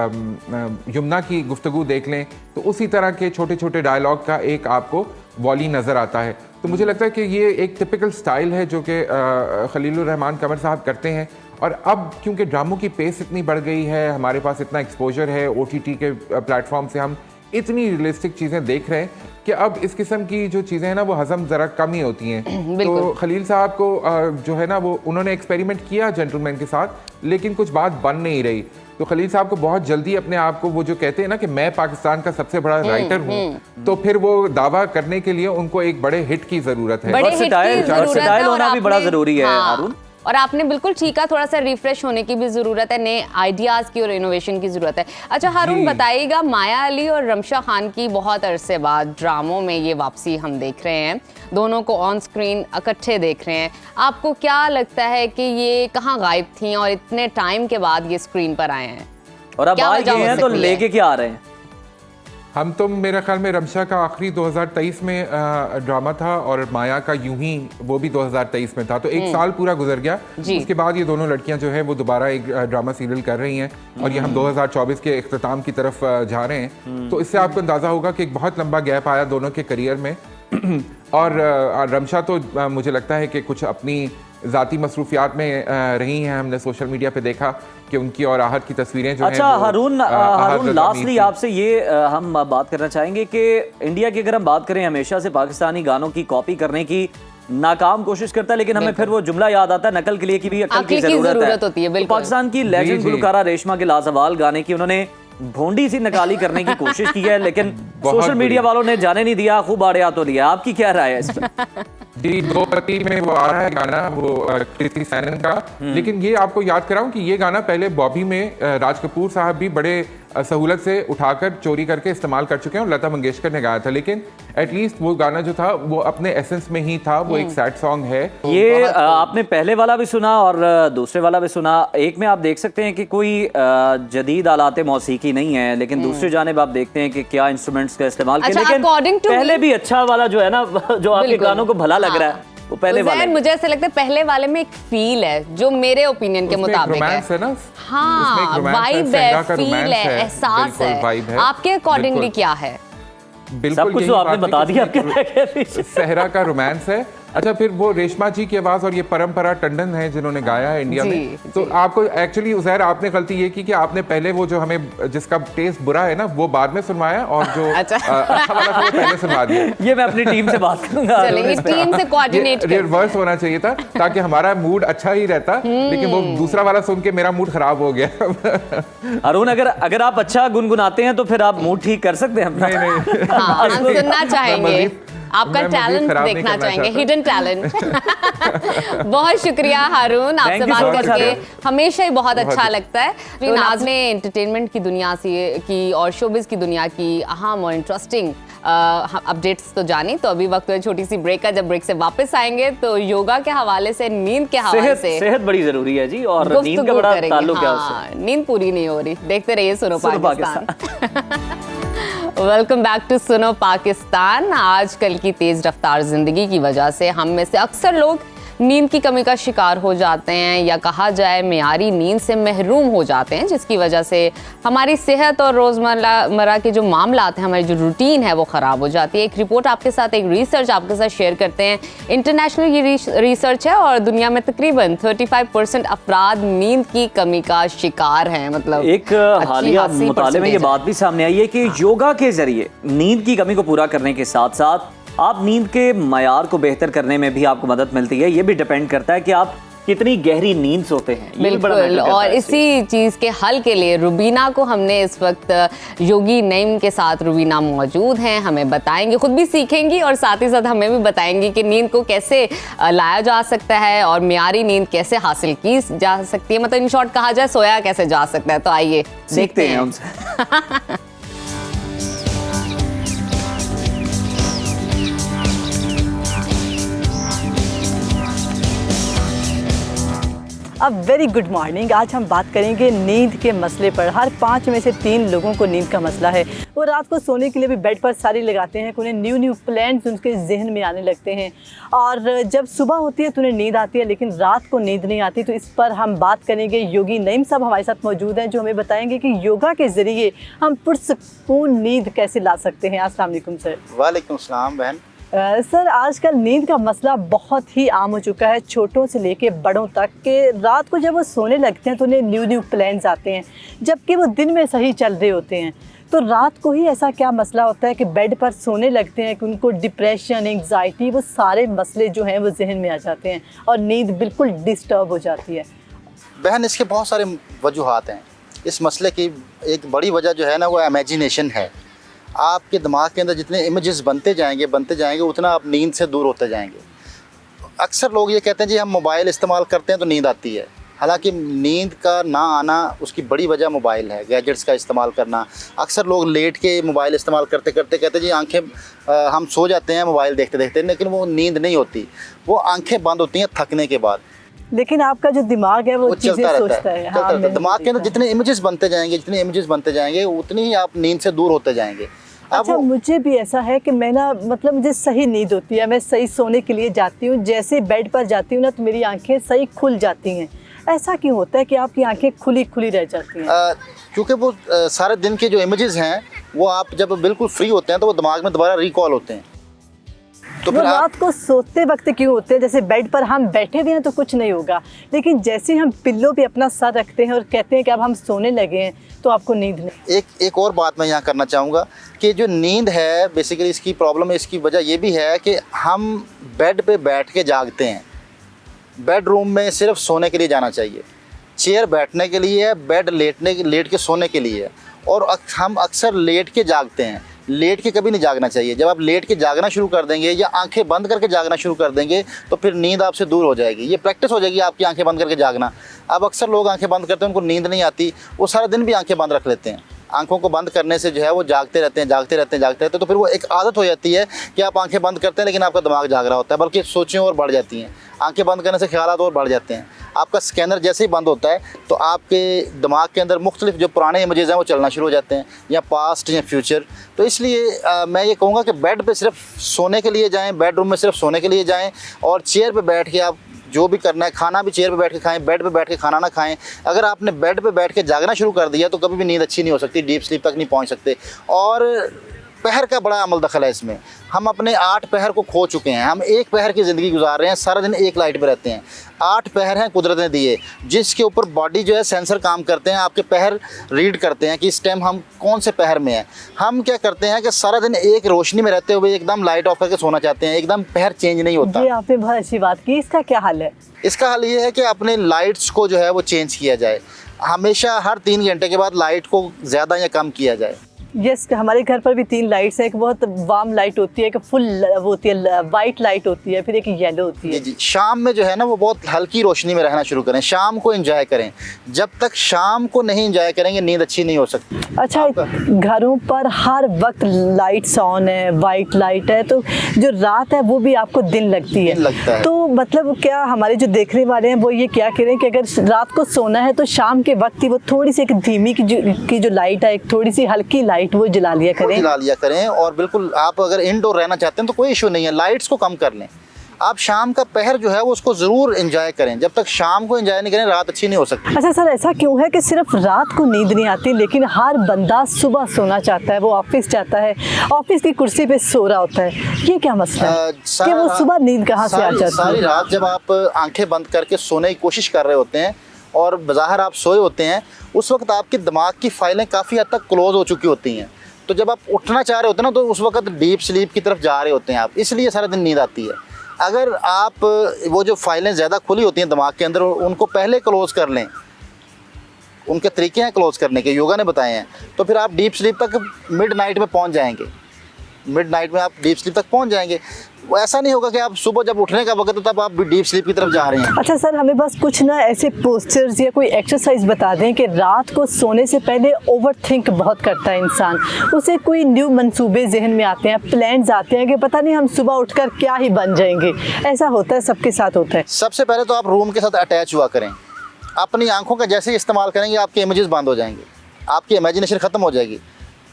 यमुना की गुफ्तगू देख लें तो उसी तरह के छोटे छोटे डायलॉग का एक आपको वॉली नज़र आता है। तो मुझे लगता है कि ये एक टिपिकल स्टाइल है जो कि खलीलुर रहमान कमर साहब करते हैं। और अब क्योंकि ड्रामों की पेस इतनी बढ़ गई है, हमारे पास इतना एक्सपोजर है, OTT के प्लेटफॉर्म से हम इतनी रियलिस्टिक चीज़ें देख रहे हैं कि अब इस किस्म की जो चीज़ें हैं ना वो हज़म ज़रा कम ही होती हैं। तो खलील साहब को जो है ना वो उन्होंने एक्सपेरिमेंट किया जेंटलमैन के साथ, लेकिन कुछ बात बन नहीं रही। तो खलील साहब को बहुत जल्दी अपने आप को, वो जो कहते हैं ना कि मैं पाकिस्तान का सबसे बड़ा राइटर हूँ, तो फिर वो दावा करने के लिए उनको एक बड़े हिट की ज़रूरत है। बड़े हिट की जरूरत है और होना भी बड़ा आपने- ज़रूरी है हाँ, हारून। और आपने बिल्कुल ठीक कहा, थोड़ा सा रिफ्रेश होने की भी ज़रूरत है, नए आइडियाज़ की और इनोवेशन की ज़रूरत है। अच्छा हारून, बताइएगा, माया अली और रमशा खान की बहुत अरसे बाद ड्रामों में ये वापसी हम देख रहे हैं, दोनों को ऑन स्क्रीन इकट्ठे देख रहे हैं। आपको क्या लगता है कि ये कहाँ गायब थी और इतने टाइम के बाद ये स्क्रीन पर आए हैं? और अब क्या आए वजह गए हो हैं तो सकती है? लेके क्या आ रहे हैं? हम तो मेरे ख्याल में रमशा का आखिरी 2023 में ड्रामा था और माया का यूं ही वो भी 2023 में था, तो एक साल पूरा गुजर गया। उसके बाद ये दोनों लड़कियां जो है वो दोबारा एक ड्रामा सीरियल कर रही हैं और ये हम 2024 के इख्तिताम की तरफ जा रहे हैं। तो इससे आपको अंदाज़ा होगा कि एक बहुत लंबा गैप आया दोनों के करियर में। और रमशा तो मुझे लगता है कि कुछ अपनी ज़ाती मसरूफियात में रही हैं। हमने सोशल मीडिया पे देखा कि उनकी और आहत की तस्वीरें जो अच्छा हैं वो, हारून, आहत रज़ा लास्टली मीर की। आपसे ये हम बात करना चाहेंगे कि इंडिया की अगर हम बात करें, हमेशा से पाकिस्तानी गानों की कॉपी करने की नाकाम कोशिश करता है, लेकिन हमें फिर वो जुमला याद आता है, नकल के लिए की भी अक्ल की जरूरत होती है। है। बिल्कुल। पाकिस्तान की लेजेंड गुलकारा रेशमा के लाजवाल गाने की उन्होंने भोंडी सी नकाली करने की कोशिश की है, लेकिन सोशल मीडिया वालों ने जाने नहीं दिया, खूब आड़े तो लिया। आपकी क्या राय है इस पर? जी, 2 पति में वो आ रहा है गाना, वो कृति सैनन का। लेकिन ये आपको याद कराऊं कि ये गाना पहले बॉबी में राज कपूर साहब भी बड़े सहूलत से उठाकर चोरी करके इस्तेमाल कर चुके हैं और लता मंगेशकर ने गाया था, लेकिन एटलीस्ट वो गाना जो था वो अपने एसेंस में ही था, वो एक सैड सॉन्ग है। ये आपने पहले वाला भी सुना और दूसरे वाला भी सुना। एक में आप देख सकते हैं कि कोई जदीद आलाते मौसीकी नहीं है, लेकिन दूसरी जानिब आप देखते हैं कि क्या इंस्ट्रूमेंट्स का इस्तेमाल किया। अच्छा, लेकिन पहले भी अच्छा वाला जो है ना, जो आपके गानों को भला लग रहा है, वो पहले वाले। मुझे ऐसा लगता है पहले वाले में एक फील है जो मेरे ओपिनियन के मुताबिक है ना। हाँ, वाइब है, फील है, एहसास है। आपके अकॉर्डिंगली क्या है? बिल्कुल सब कुछ तो आपने बता दिया। सहरा का रोमांस है अच्छा, फिर वो रेशमा जी की आवाज और ये परंपरा टंडन है जिन्होंने गाया है इंडिया में, तो आपको एक्चुअली उज़ैर आपने गलती ये की कि आपने पहले वो जो हमें जिसका टेस्ट बुरा है ना वो बाद में सुनवाया और जो अच्छा वाला था वो पहले सुनवा दिया। ये मैं अपनी टीम से बात करूंगा। चलेंगे, टीम से कोऑर्डिनेट रिवर्स होना चाहिए था ताकि हमारा मूड अच्छा ही रहता, लेकिन वो दूसरा वाला सुन के मेरा मूड खराब हो गया। अरुण, अगर आप अच्छा गुनगुनाते हैं तो फिर आप मूड ठीक कर सकते हैं अपना। नहीं हाँ, हम सुनना चाहेंगे, आपका टैलेंट देखना चाहेंगे, हिडन टैलेंट। बहुत शुक्रिया हारून, आपसे बात करके हमेशा ही बहुत अच्छा लगता है। तो आपने एंटरटेनमेंट की दुनिया की और शोबिज की दुनिया की अहम और इंटरेस्टिंग अपडेट्स तो जानी, तो अभी वक्त है छोटी सी ब्रेक का। जब ब्रेक से वापस आएंगे तो योगा के हवाले से, नींद के हवाले से, सेहत बड़ी जरूरी है जी, और नींद का बड़ा ताल्लुक है उससे। नींद पूरी नहीं हो रही, देखते रहिए सुनो Pakistan. Welcome back to Suno Pakistan. आजकल की तेज रफ्तार जिंदगी की वजह से हम में से अक्सर लोग नींद की कमी का शिकार हो जाते हैं, या कहा जाए मियारी नींद से महरूम हो जाते हैं, जिसकी वजह से हमारी सेहत और रोज़मर्रा के जो मामलात हैं, हमारी जो रूटीन है वो ख़राब हो जाती है। एक रिपोर्ट आपके साथ, एक रिसर्च आपके साथ शेयर करते हैं। इंटरनेशनल ये रिसर्च है और दुनिया में तकरीबन 35% अफराद नींद की कमी का शिकार हैं। मतलब एक हालिया मुताले में ये बात भी सामने आई है कि योगा के जरिए नींद की कमी को पूरा करने के साथ साथ आप नींद के मयार को बेहतर करने में भी आपको मदद मिलती है। ये भी डिपेंड करता है कि आप कितनी गहरी नींद सोते हैं। बिल्कुल, और इसी चीज़ के हल के लिए रुबीना को हमने इस वक्त योगी नईम के साथ, रुबीना मौजूद हैं, हमें बताएंगे, खुद भी सीखेंगी और साथ ही साथ हमें भी बताएंगी कि नींद को कैसे लाया जा सकता है और मियारी नींद कैसे हासिल की जा सकती है। मतलब इन शॉर्ट कहा जाए, सोया कैसे जा सकता है। तो आइए देखते हैं उनसे। अब वेरी गुड मॉर्निंग। आज हम बात करेंगे नींद के मसले पर। हर 5 में से 3 लोगों को नींद का मसला है। वो रात को सोने के लिए भी बेड पर सारी लगाते हैं कि उन्हें न्यू प्लान्स उनके जहन में आने लगते हैं, और जब सुबह होती है तो उन्हें नींद आती है, लेकिन रात को नींद नहीं आती। तो इस पर हम बात करेंगे। योगी नईम साहब हमारे साथ मौजूद हैं, जो हमें बताएंगे कि योगा के ज़रिए हम पुरसकून नींद कैसे ला सकते हैं। अस्सलाम वालेकुम सर। वालेकुम सलाम बहन। सर, आजकल नींद का मसला बहुत ही आम हो चुका है, छोटों से लेके बड़ों तक, के रात को जब वो सोने लगते हैं तो उन्हें न्यू प्लान्स आते हैं, जबकि वो दिन में सही चल रहे होते हैं। तो रात को ही ऐसा क्या मसला होता है कि बेड पर सोने लगते हैं कि उनको डिप्रेशन, एंग्जाइटी, वो सारे मसले जो हैं वो जहन में आ जाते हैं और नींद बिल्कुल डिस्टर्ब हो जाती है? बहन, इसके बहुत सारे वजूहात हैं। इस मसले की एक बड़ी वजह जो है ना वो इमेजिनेशन है। आपके दिमाग के अंदर जितने इमेजेस बनते जाएंगे उतना आप नींद से दूर होते जाएंगे। अक्सर लोग ये कहते हैं जी हम मोबाइल इस्तेमाल करते हैं तो नींद आती है, हालांकि नींद का ना आना उसकी बड़ी वजह मोबाइल है, गैजेट्स का इस्तेमाल करना। अक्सर लोग लेट के मोबाइल इस्तेमाल करते करते कहते हैं जी आंखें, हम सो जाते हैं मोबाइल देखते देखते, लेकिन वो नींद नहीं होती, वो आंखें बंद होती हैं थकने के बाद। लेकिन आपका जो दिमाग है वो चलता रहता है। हाँ, दिमाग के अंदर जितने इमेजेस बनते जाएंगे उतनी ही आप नींद से दूर होते जाएंगे। अच्छा, मुझे भी ऐसा है कि मैं ना, मतलब मुझे सही नींद होती है, मैं सही सोने के लिए जाती हूँ, जैसे बेड पर जाती हूँ ना तो मेरी आंखें सही खुल जाती हैं। ऐसा क्यों होता है कि आपकी आंखें खुली खुली रह जाती हैं? क्योंकि वो सारे दिन के जो इमेजेस हैं वो आप जब बिल्कुल फ्री होते हैं तो वो दिमाग में दोबारा रिकॉल होते हैं। तो फिर रात को सोते वक्त क्यों होते हैं? जैसे बेड पर हम बैठे हुए हैं तो कुछ नहीं होगा, लेकिन जैसे हम पिल्लो पे अपना सर रखते हैं और कहते हैं कि अब हम सोने लगे हैं तो आपको नींद नहीं। एक और बात मैं यहाँ करना चाहूँगा कि जो नींद है बेसिकली इसकी प्रॉब्लम है, इसकी वजह ये भी है कि हम बेड पे बैठ के जागते हैं। बेडरूम में सिर्फ सोने के लिए जाना चाहिए, चेयर बैठने के लिए है, बेड लेट के सोने के लिए है। और हम अक्सर लेट के जागते हैं, लेट के कभी नहीं जागना चाहिए। जब आप लेट के जागना शुरू कर देंगे या आंखें बंद करके जागना शुरू कर देंगे तो फिर नींद आपसे दूर हो जाएगी। ये प्रैक्टिस हो जाएगी आपकी आंखें बंद करके जागना। अब अक्सर लोग आंखें बंद करते हैं, उनको नींद नहीं आती, वो सारा दिन भी आंखें बंद रख लेते हैं। आंखों को बंद करने से जो है वो जागते रहते हैं, तो फिर वो एक आदत हो जाती है कि आप आंखें बंद करते हैं लेकिन आपका दिमाग जाग रहा होता है, बल्कि सोचें और बढ़ जाती हैं। आंखें बंद करने से ख्यालात और बढ़ जाते हैं। आपका स्कैनर जैसे ही बंद होता है तो आपके दिमाग के अंदर मुख्तलिफ जो पुराने इमेजेस हैं वो चलना शुरू हो जाते हैं, या पास्ट या फ्यूचर। तो इसलिए मैं ये कहूँगा कि बेड पे सिर्फ सोने के लिए जाएं, बेडरूम में सिर्फ सोने के लिए जाएं, और चेयर पे बैठ के आप जो भी करना है, खाना भी चेयर पे बैठ के खाएं, बेड पे बैठ के खाना ना खाएं। अगर आपने बेड पे बैठ के जागना शुरू कर दिया तो कभी भी नींद अच्छी नहीं हो सकती, डीप स्लीप तक नहीं पहुंच सकते। और पहर का बड़ा अमल दखल है इसमें। हम अपने 8 पहर को खो चुके हैं, हम 1 पहर की ज़िंदगी गुजार रहे हैं, सारा दिन एक लाइट पे रहते हैं। 8 पहर हैं कुदरत ने दिए, जिसके ऊपर बॉडी जो है सेंसर काम करते हैं, आपके पहर रीड करते हैं कि इस टाइम हम कौन से पहर में हैं। हम क्या करते हैं कि सारा दिन एक रोशनी में रहते हुए एकदम लाइट ऑफ करके सोना चाहते हैं, एकदम पहर चेंज नहीं होता। ये आपने बहुत अच्छी बात की, इसका क्या हल है? इसका हल ये है कि अपने लाइट्स को जो है वो चेंज किया जाए, हमेशा हर 3 घंटे के बाद लाइट को ज़्यादा या कम किया जाए। यस, हमारे घर पर भी 3 लाइट्स हैं। एक बहुत वार्म लाइट होती है, एक फुल वो होती है वाइट लाइट होती है, फिर एक येलो होती है। जी, शाम में जो है ना वो बहुत हल्की रोशनी में रहना शुरू करें, शाम को एंजॉय करें। जब तक शाम को नहीं एंजॉय करेंगे नींद अच्छी नहीं हो सकती। अच्छा, घरों पर हर वक्त लाइट्स ऑन है, वाइट लाइट है, तो जो रात है वो भी आपको दिन लगती है। दिन लगता है। तो मतलब क्या हमारे जो देखने वाले हैं वो ये क्या कह रहे हैं कि अगर रात को सोना है तो शाम के वक्त ही वो थोड़ी सी एक धीमी की जो लाइट है, एक थोड़ी सी हल्की लाइट वो जला लिया करें। और बिल्कुल आप अगर इंडोर रहना चाहते हैं तो कोई इशू नहीं है, लाइट्स को कम कर लें। आप शाम का पहर जो है वो उसको ज़रूर एंजॉय करें, जब तक शाम को एंजॉय नहीं करें रात अच्छी नहीं हो सकती। अच्छा सर, ऐसा क्यों है कि सिर्फ रात को नींद नहीं आती लेकिन हर बंदा सुबह सोना चाहता है, वो ऑफिस जाता है, ऑफिस की कुर्सी पे सो रहा होता है, ये क्या मसला है कि वो सुबह नींद कहाँ से आ जाती है? सारी रात जब आप आंखें बंद करके सोने की कोशिश कर रहे होते हैं और बाहर आप सोए होते हैं, उस वक्त आपके दिमाग की फाइलें काफ़ी हद तक क्लोज हो चुकी होती हैं। तो जब आप उठना चाह रहे होते हैं ना तो उस वक्त डीप स्लीप की तरफ जा रहे होते हैं आप, इसलिए सारा दिन नींद आती है। अगर आप वो जो फाइलें ज़्यादा खुली होती हैं दिमाग के अंदर, उनको पहले क्लोज़ कर लें, उनके तरीके हैं क्लोज़ करने के, योगा ने बताए हैं, तो फिर आप डीप स्लीप तक मिड नाइट में पहुंच जाएंगे। मिड नाइट में आप डीप स्लीप तक पहुंच जाएंगे। ऐसा नहीं होगा कि आप सुबह जब उठने का वक्त है तब आप डीप स्लीप की तरफ जा रहे हैं। अच्छा सर, हमें बस कुछ ना ऐसे पोस्चर्स या कोई एक्सरसाइज बता दें कि रात को सोने से पहले ओवरथिंक बहुत करता है इंसान, उसे कोई न्यू मंसूबे जहन में आते हैं, प्लान्स आते हैं कि पता नहीं हम सुबह उठकर क्या ही बन जाएंगे। ऐसा होता है, सबके साथ होता है। सबसे पहले तो आप रूम के साथ अटैच हुआ करें, अपनी आंखों का जैसे इस्तेमाल करेंगे आपके इमेजेस बंद हो जाएंगे, आपकी इमेजिनेशन ख़त्म हो जाएगी।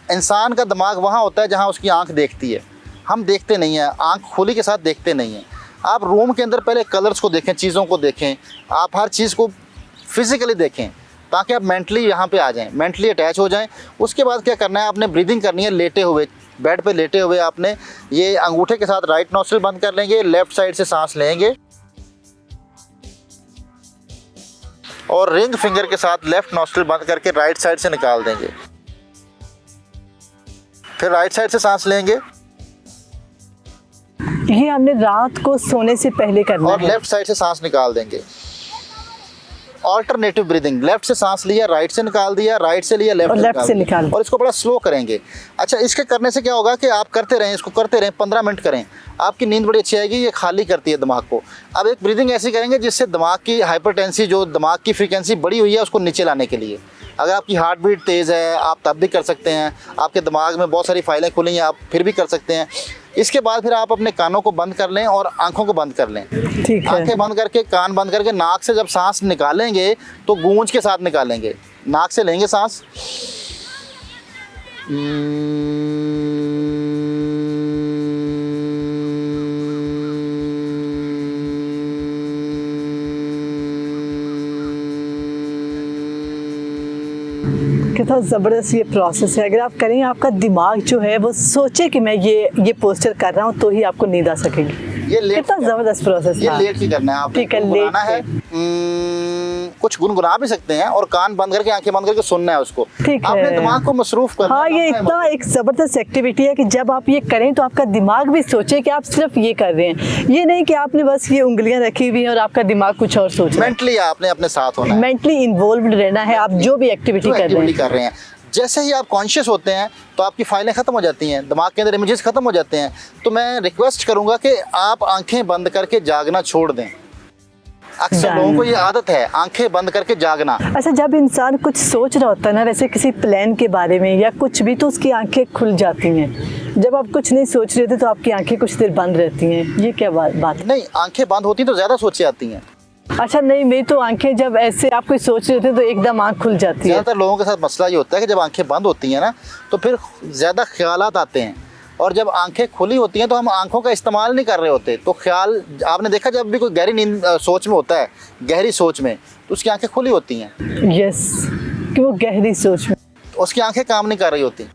इंसान का दिमाग वहाँ होता है जहाँ उसकी आंख देखती है, हम देखते नहीं हैं, आंख खुली के साथ देखते नहीं हैं। आप रूम के अंदर पहले कलर्स को देखें, चीज़ों को देखें, आप हर चीज़ को फिज़िकली देखें ताकि आप मेंटली यहाँ पे आ जाएं, मेंटली अटैच हो जाएं। उसके बाद क्या करना है, आपने ब्रीदिंग करनी है लेटे हुए, बेड पे लेटे हुए। आपने ये अंगूठे के साथ राइट नॉस्ट्रिल बंद कर लेंगे, लेफ़्ट साइड से सांस लेंगे और रिंग फिंगर के साथ लेफ़्ट नॉस्ट्रिल बंद करके राइट साइड से निकाल देंगे। फिर राइट साइड से सांस लेंगे ये हमने रात को सोने से पहले करना और है। लेफ्ट साइड से सांस निकाल देंगे। ऑल्टरनेटिव ब्रीदिंग, लेफ्ट से सांस लिया, राइट से निकाल दिया, राइट से लिया, लेफ्ट से निकाल, और इसको बड़ा स्लो करेंगे। अच्छा, इसके करने से क्या होगा कि आप करते रहें, इसको करते रहें, 15 मिनट करें, आपकी नींद बड़ी अच्छी आएगी। ये खाली करती है दिमाग को। अब एक ब्रीदिंग ऐसी करेंगे जिससे दिमाग की हाइपरटेंसी, जो दिमाग की फ्रीक्वेंसी बढ़ी हुई है, उसको नीचे लाने के लिए। अगर आपकी हार्ट बीट तेज़ है आप तब भी कर सकते हैं, आपके दिमाग में बहुत सारी फाइलें खुली हैं आप फिर भी कर सकते हैं। इसके बाद फिर आप अपने कानों को बंद कर लें और आंखों को बंद कर लें। ठीक है। आंखें बंद करके, कान बंद करके, नाक से जब सांस निकालेंगे तो गूंज के साथ निकालेंगे। नाक से लेंगे सांस, कितना ज़बरदस्त ये प्रोसेस है। अगर आप करें, आपका दिमाग जो है वो सोचे कि मैं ये पोस्चर कर रहा हूँ तो ही आपको नींद आ सकेगी। ये लेट, कितना ज़बरदस्त प्रोसेस है। ये लेट की करना है आपको। ठीक है, गुनगुनाना है, कुछ गुनगुना भी सकते हैं और कान बंद करके, आंखें बंद करके सुनना है उसको। ठीक है। अपने दिमाग को मसरूफ करना है। हाँ, ये इतना एक ज़बरदस्त एक्टिविटी है कि जब आप ये करें तो आपका दिमाग भी सोचे कि आप सिर्फ ये कर रहे हैं, ये नहीं कि आपने बस ये उंगलियां रखी हुई हैं और आपका दिमाग कुछ और सोच रहा है। मेंटली आपने अपने साथ होना है, मेंटली इन्वॉल्व रहना है आप जो भी एक्टिविटी कर रहे हैं। जैसे ही आप कॉन्शियस होते हैं तो आपकी फाइलें ख़त्म हो जाती हैं, दिमाग के अंदर इमेजेस ख़त्म हो जाते हैं। तो मैं रिक्वेस्ट करूंगा कि आप आंखें बंद करके जागना छोड़ दें। अक्सर लोगों को ये आदत है आंखें बंद करके जागना। अच्छा, जब इंसान कुछ सोच रहा होता है ना, वैसे किसी प्लान के बारे में या कुछ भी, तो उसकी आंखें खुल जाती हैं। जब आप कुछ नहीं सोच रहे थे तो आपकी आंखें कुछ देर बंद रहती हैं, ये क्या बात है? नहीं, आंखें बंद होती तो ज़्यादा सोचे आती हैं। अच्छा, नहीं, मेरी तो आंखें जब ऐसे आप कुछ सोच रहे थे तो एकदम आंख खुल जाती है। ज़्यादातर लोगों के साथ मसला ये होता है कि जब आंखें बंद होती हैं ना तो फिर ज़्यादा ख्यालात आते हैं, और जब आंखें खुली होती हैं तो हम आंखों का इस्तेमाल नहीं कर रहे होते। तो ख्याल आपने देखा, जब भी कोई गहरी नींद सोच में होता है, गहरी सोच में, तो उसकी आंखें खुली होती हैं। यस, कि वो गहरी सोच में, उसकी आंखें काम नहीं कर रही होती।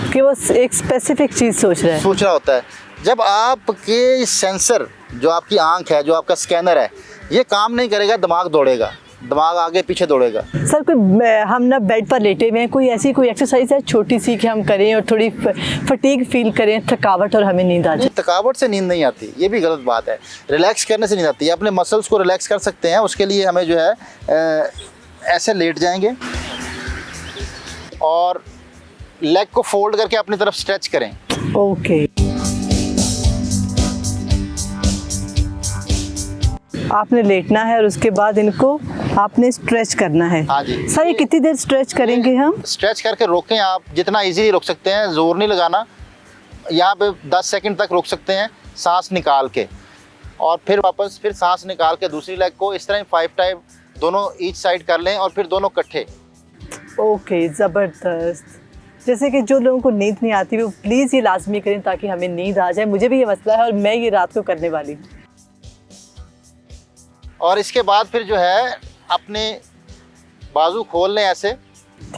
कि वो एक स्पेसिफिक चीज़ सोच रहा है। सोच रहा होता है। जब आपके सेंसर, जो आपकी आंख है, जो आपका स्कैनर है, ये काम नहीं करेगा, दिमाग दौड़ेगा, दिमाग आगे पीछे दौड़ेगा। सर कोई हम ना बेड पर लेटे हुए हैं, कोई ऐसी कोई एक्सरसाइज है छोटी सी कि हम करें और थोड़ी फटीग फील करें, थकावट, और हमें नींद आ जाए? थकावट से नींद नहीं आती, ये भी गलत बात है। रिलैक्स करने से नींद आती है। अपने मसल्स को रिलैक्स कर सकते हैं। उसके लिए हमें जो है ऐसे लेट जाएंगे और लेग को फोल्ड करके अपनी तरफ स्ट्रेच करें। ओके। आपने लेटना है और उसके बाद इनको आपने स्ट्रेच करना है। हाँ जी। सर ये कितनी देर स्ट्रेच करेंगे हम? स्ट्रेच करके रोकें आप, जितना इजीली रोक सकते हैं, जोर नहीं लगाना। यहाँ पे 10 सेकंड तक रोक सकते हैं सांस निकाल के, और फिर वापस फिर सांस निकाल के दूसरी लेग को इस तरह 5 टाइम दोनों ईच साइड कर लें और फिर दोनों इकट्ठे। ओके, ज़बरदस्त। जैसे कि जो लोगों को नींद नहीं आती वो प्लीज़ ये लाजमी करें ताकि हमें नींद आ जाए। मुझे भी ये मसला है और मैं ये रात को करने वाली हूँ। और इसके बाद फिर जो है अपने बाजू खोल लें ऐसे,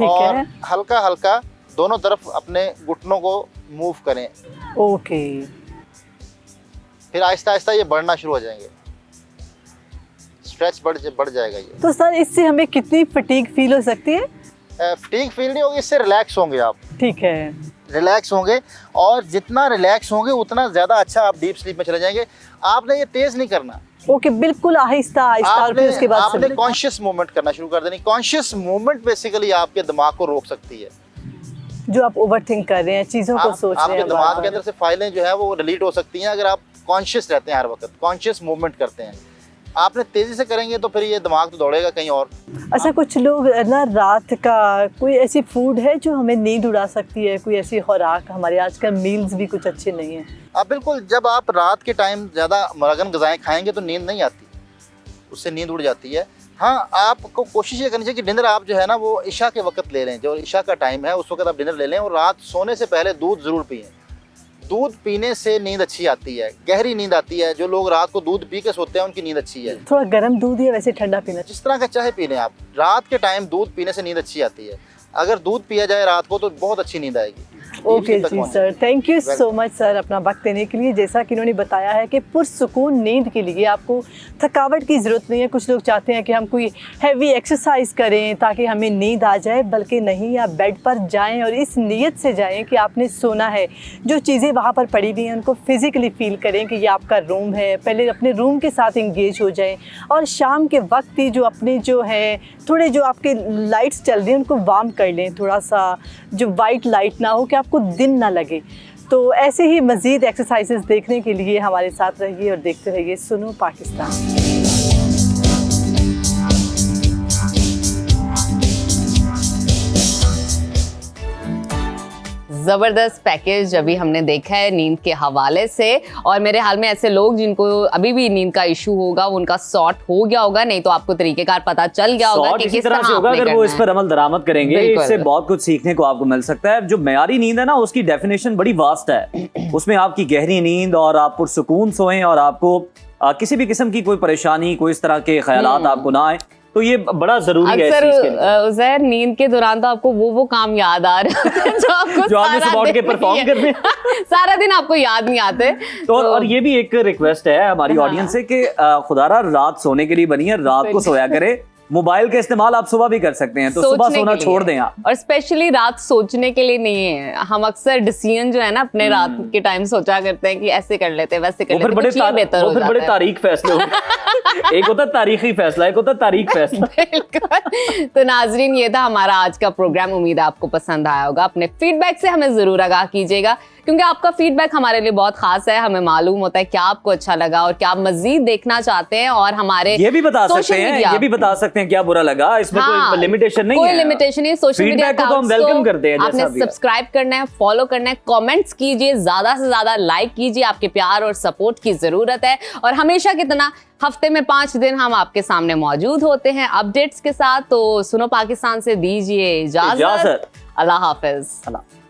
और है। हल्का हल्का दोनों तरफ अपने घुटनों को मूव करें। ओके। फिर आहिस्ता आहिस्ता ये बढ़ना शुरू हो जाएंगे, स्ट्रेच बढ़ जाएगा ये। तो सर इससे हमें कितनी फटीग फील हो सकती है? फटीग फील नहीं होगी, इससे रिलैक्स होंगे आप। ठीक है। रिलैक्स होंगे, और जितना रिलैक्स होंगे उतना ज़्यादा अच्छा आप डीप स्लीप में चले जाएंगे। आपने ये तेज़ नहीं करना। ओके, बिल्कुल आहिस्ता आहिस्ता, और फिर उसके बाद आपने कॉन्शियस मूवमेंट करना शुरू कर देनी। कॉन्शियस मूवमेंट बेसिकली आपके दिमाग को रोक सकती है। जो आप ओवरथिंक कर रहे हैं, चीज़ों को सोच रहे आपके हैं, दिमाग के अंदर से फाइलें जो है वो डिलीट हो सकती हैं अगर आप कॉन्शियस रहते हैं, हर वक्त कॉन्शियस मूवमेंट करते हैं। आपने तेज़ी से करेंगे तो फिर ये दिमाग तो दौड़ेगा कहीं और। अच्छा, कुछ लोग ना रात का कोई ऐसी फूड है जो हमें नींद उड़ा सकती है? कोई ऐसी खुराक? हमारे आजकल मील्स भी कुछ अच्छे नहीं हैं। आप बिल्कुल, जब आप रात के टाइम ज़्यादा मरगन ग़िज़ाएँ खाएंगे तो नींद नहीं आती, उससे नींद उड़ जाती है। हाँ, आपको कोशिश ये करनी चाहिए कि डिनर आप जो है ना वो इशा के वक्त ले लें। जो इशा का टाइम है उस वक्त आप डिनर ले लें, और रात सोने से पहले दूध ज़रूर पिएं। दूध पीने से नींद अच्छी आती है, गहरी नींद आती है। जो लोग रात को दूध पी के सोते हैं उनकी नींद अच्छी है। थोड़ा गर्म दूध या वैसे ठंडा पीना? जिस तरह का चाहे पी लें आप। रात के टाइम दूध पीने से नींद अच्छी आती है। अगर दूध पिया जाए रात को तो बहुत अच्छी नींद आएगी। Okay ji sir, thank you so much sir अपना वक्त देने के लिए। जैसा कि इन्होंने बताया है कि पुरसुकून नींद के लिए आपको थकावट की ज़रूरत नहीं है। कुछ लोग चाहते हैं कि हम कोई हैवी एक्सरसाइज करें ताकि हमें नींद आ जाए, बल्कि नहीं, आप बेड पर जाएं और इस नीयत से जाएं कि आपने सोना है। जो चीज़ें वहाँ पर पड़ी हुई हैं उनको फिज़िकली फ़ील करें कि ये आपका रूम है। पहले अपने रूम के साथ इंगेज हो जाएं, और शाम के वक्त ही जो अपने जो है थोड़े जो आपके लाइट्स चल रही हैं उनको वार्म कर लें। थोड़ा सा जो वाइट लाइट ना हो कि आपको दिन ना लगे। तो ऐसे ही मज़ीद एक्सरसाइजेस देखने के लिए हमारे साथ रहिए और देखते रहिए सुनो पाकिस्तान। ज़बरदस्त पैकेज अभी हमने देखा है नींद के हवाले से, और मेरे हाल में ऐसे लोग जिनको अभी भी नींद का इशू होगा उनका सॉर्ट हो गया होगा, नहीं तो आपको तरीकेकार पता चल गया होगा कि किस तरह से होगा। अगर वो इस पर अमल दरामद करेंगे, इससे बहुत कुछ सीखने को आपको मिल सकता है। जो मयारी नींद है ना, उसकी डेफिनेशन बड़ी वास्ट है। उसमें आपकी गहरी नींद और आप पुरसुकून सोएं और आपको किसी भी किस्म की कोई परेशानी, कोई इस तरह के ख्यालात आपको ना आए, तो ये बड़ा जरूरी है। अक्सर उज़ैर नींद के दौरान तो आपको वो काम याद आ रहे हैं जो आपको जो आपने सुबह उठ के परफॉर्म करने सारा दिन आपको याद नहीं आते। तो और ये भी एक रिक्वेस्ट है हमारी ऑडियंस से कि खुदारा रात सोने के लिए बनी है, रात को सोया करे। मोबाइल का इस्तेमाल आप सुबह भी कर सकते हैं, तो सुबह सोना छोड़ दें आप। और स्पेशली रात सोचने के लिए नहीं है। हम अक्सर डिसीजन जो है ना अपने रात के टाइम सोचा करते हैं कि ऐसे कर लेते हैं, वैसे कर लेते हैं, बड़े तारीख फैसले होते। एक होता तारीखी फैसला, एक होता तारीख फैसला। बिल्कुल। तो नाजरीन, ये था हमारा आज का प्रोग्राम। उम्मीद है आपको पसंद आया होगा। अपने फीडबैक से हमें जरूर आगाह कीजिएगा, क्योंकि आपका फीडबैक हमारे लिए बहुत खास है। हमें मालूम होता है क्या आपको अच्छा लगा और क्या मजीद देखना चाहते हैं, और हमारे ये भी बता सकते हैं क्या बुरा लगा। इसमें कोई लिमिटेशन नहीं है, कोई लिमिटेशन नहीं। सोशल मीडिया को हम वेलकम करते हैं। आपने सब्सक्राइब करना है, फॉलो करना है, कमेंट्स कीजिए, ज्यादा से ज्यादा लाइक कीजिए। आपके प्यार और सपोर्ट की जरूरत है। और हमेशा कितना, हफ्ते में 5 दिन हम आपके सामने मौजूद होते हैं अपडेट्स के साथ। तो सुनो पाकिस्तान से दीजिए इजाजत। अल्लाह हाफिज।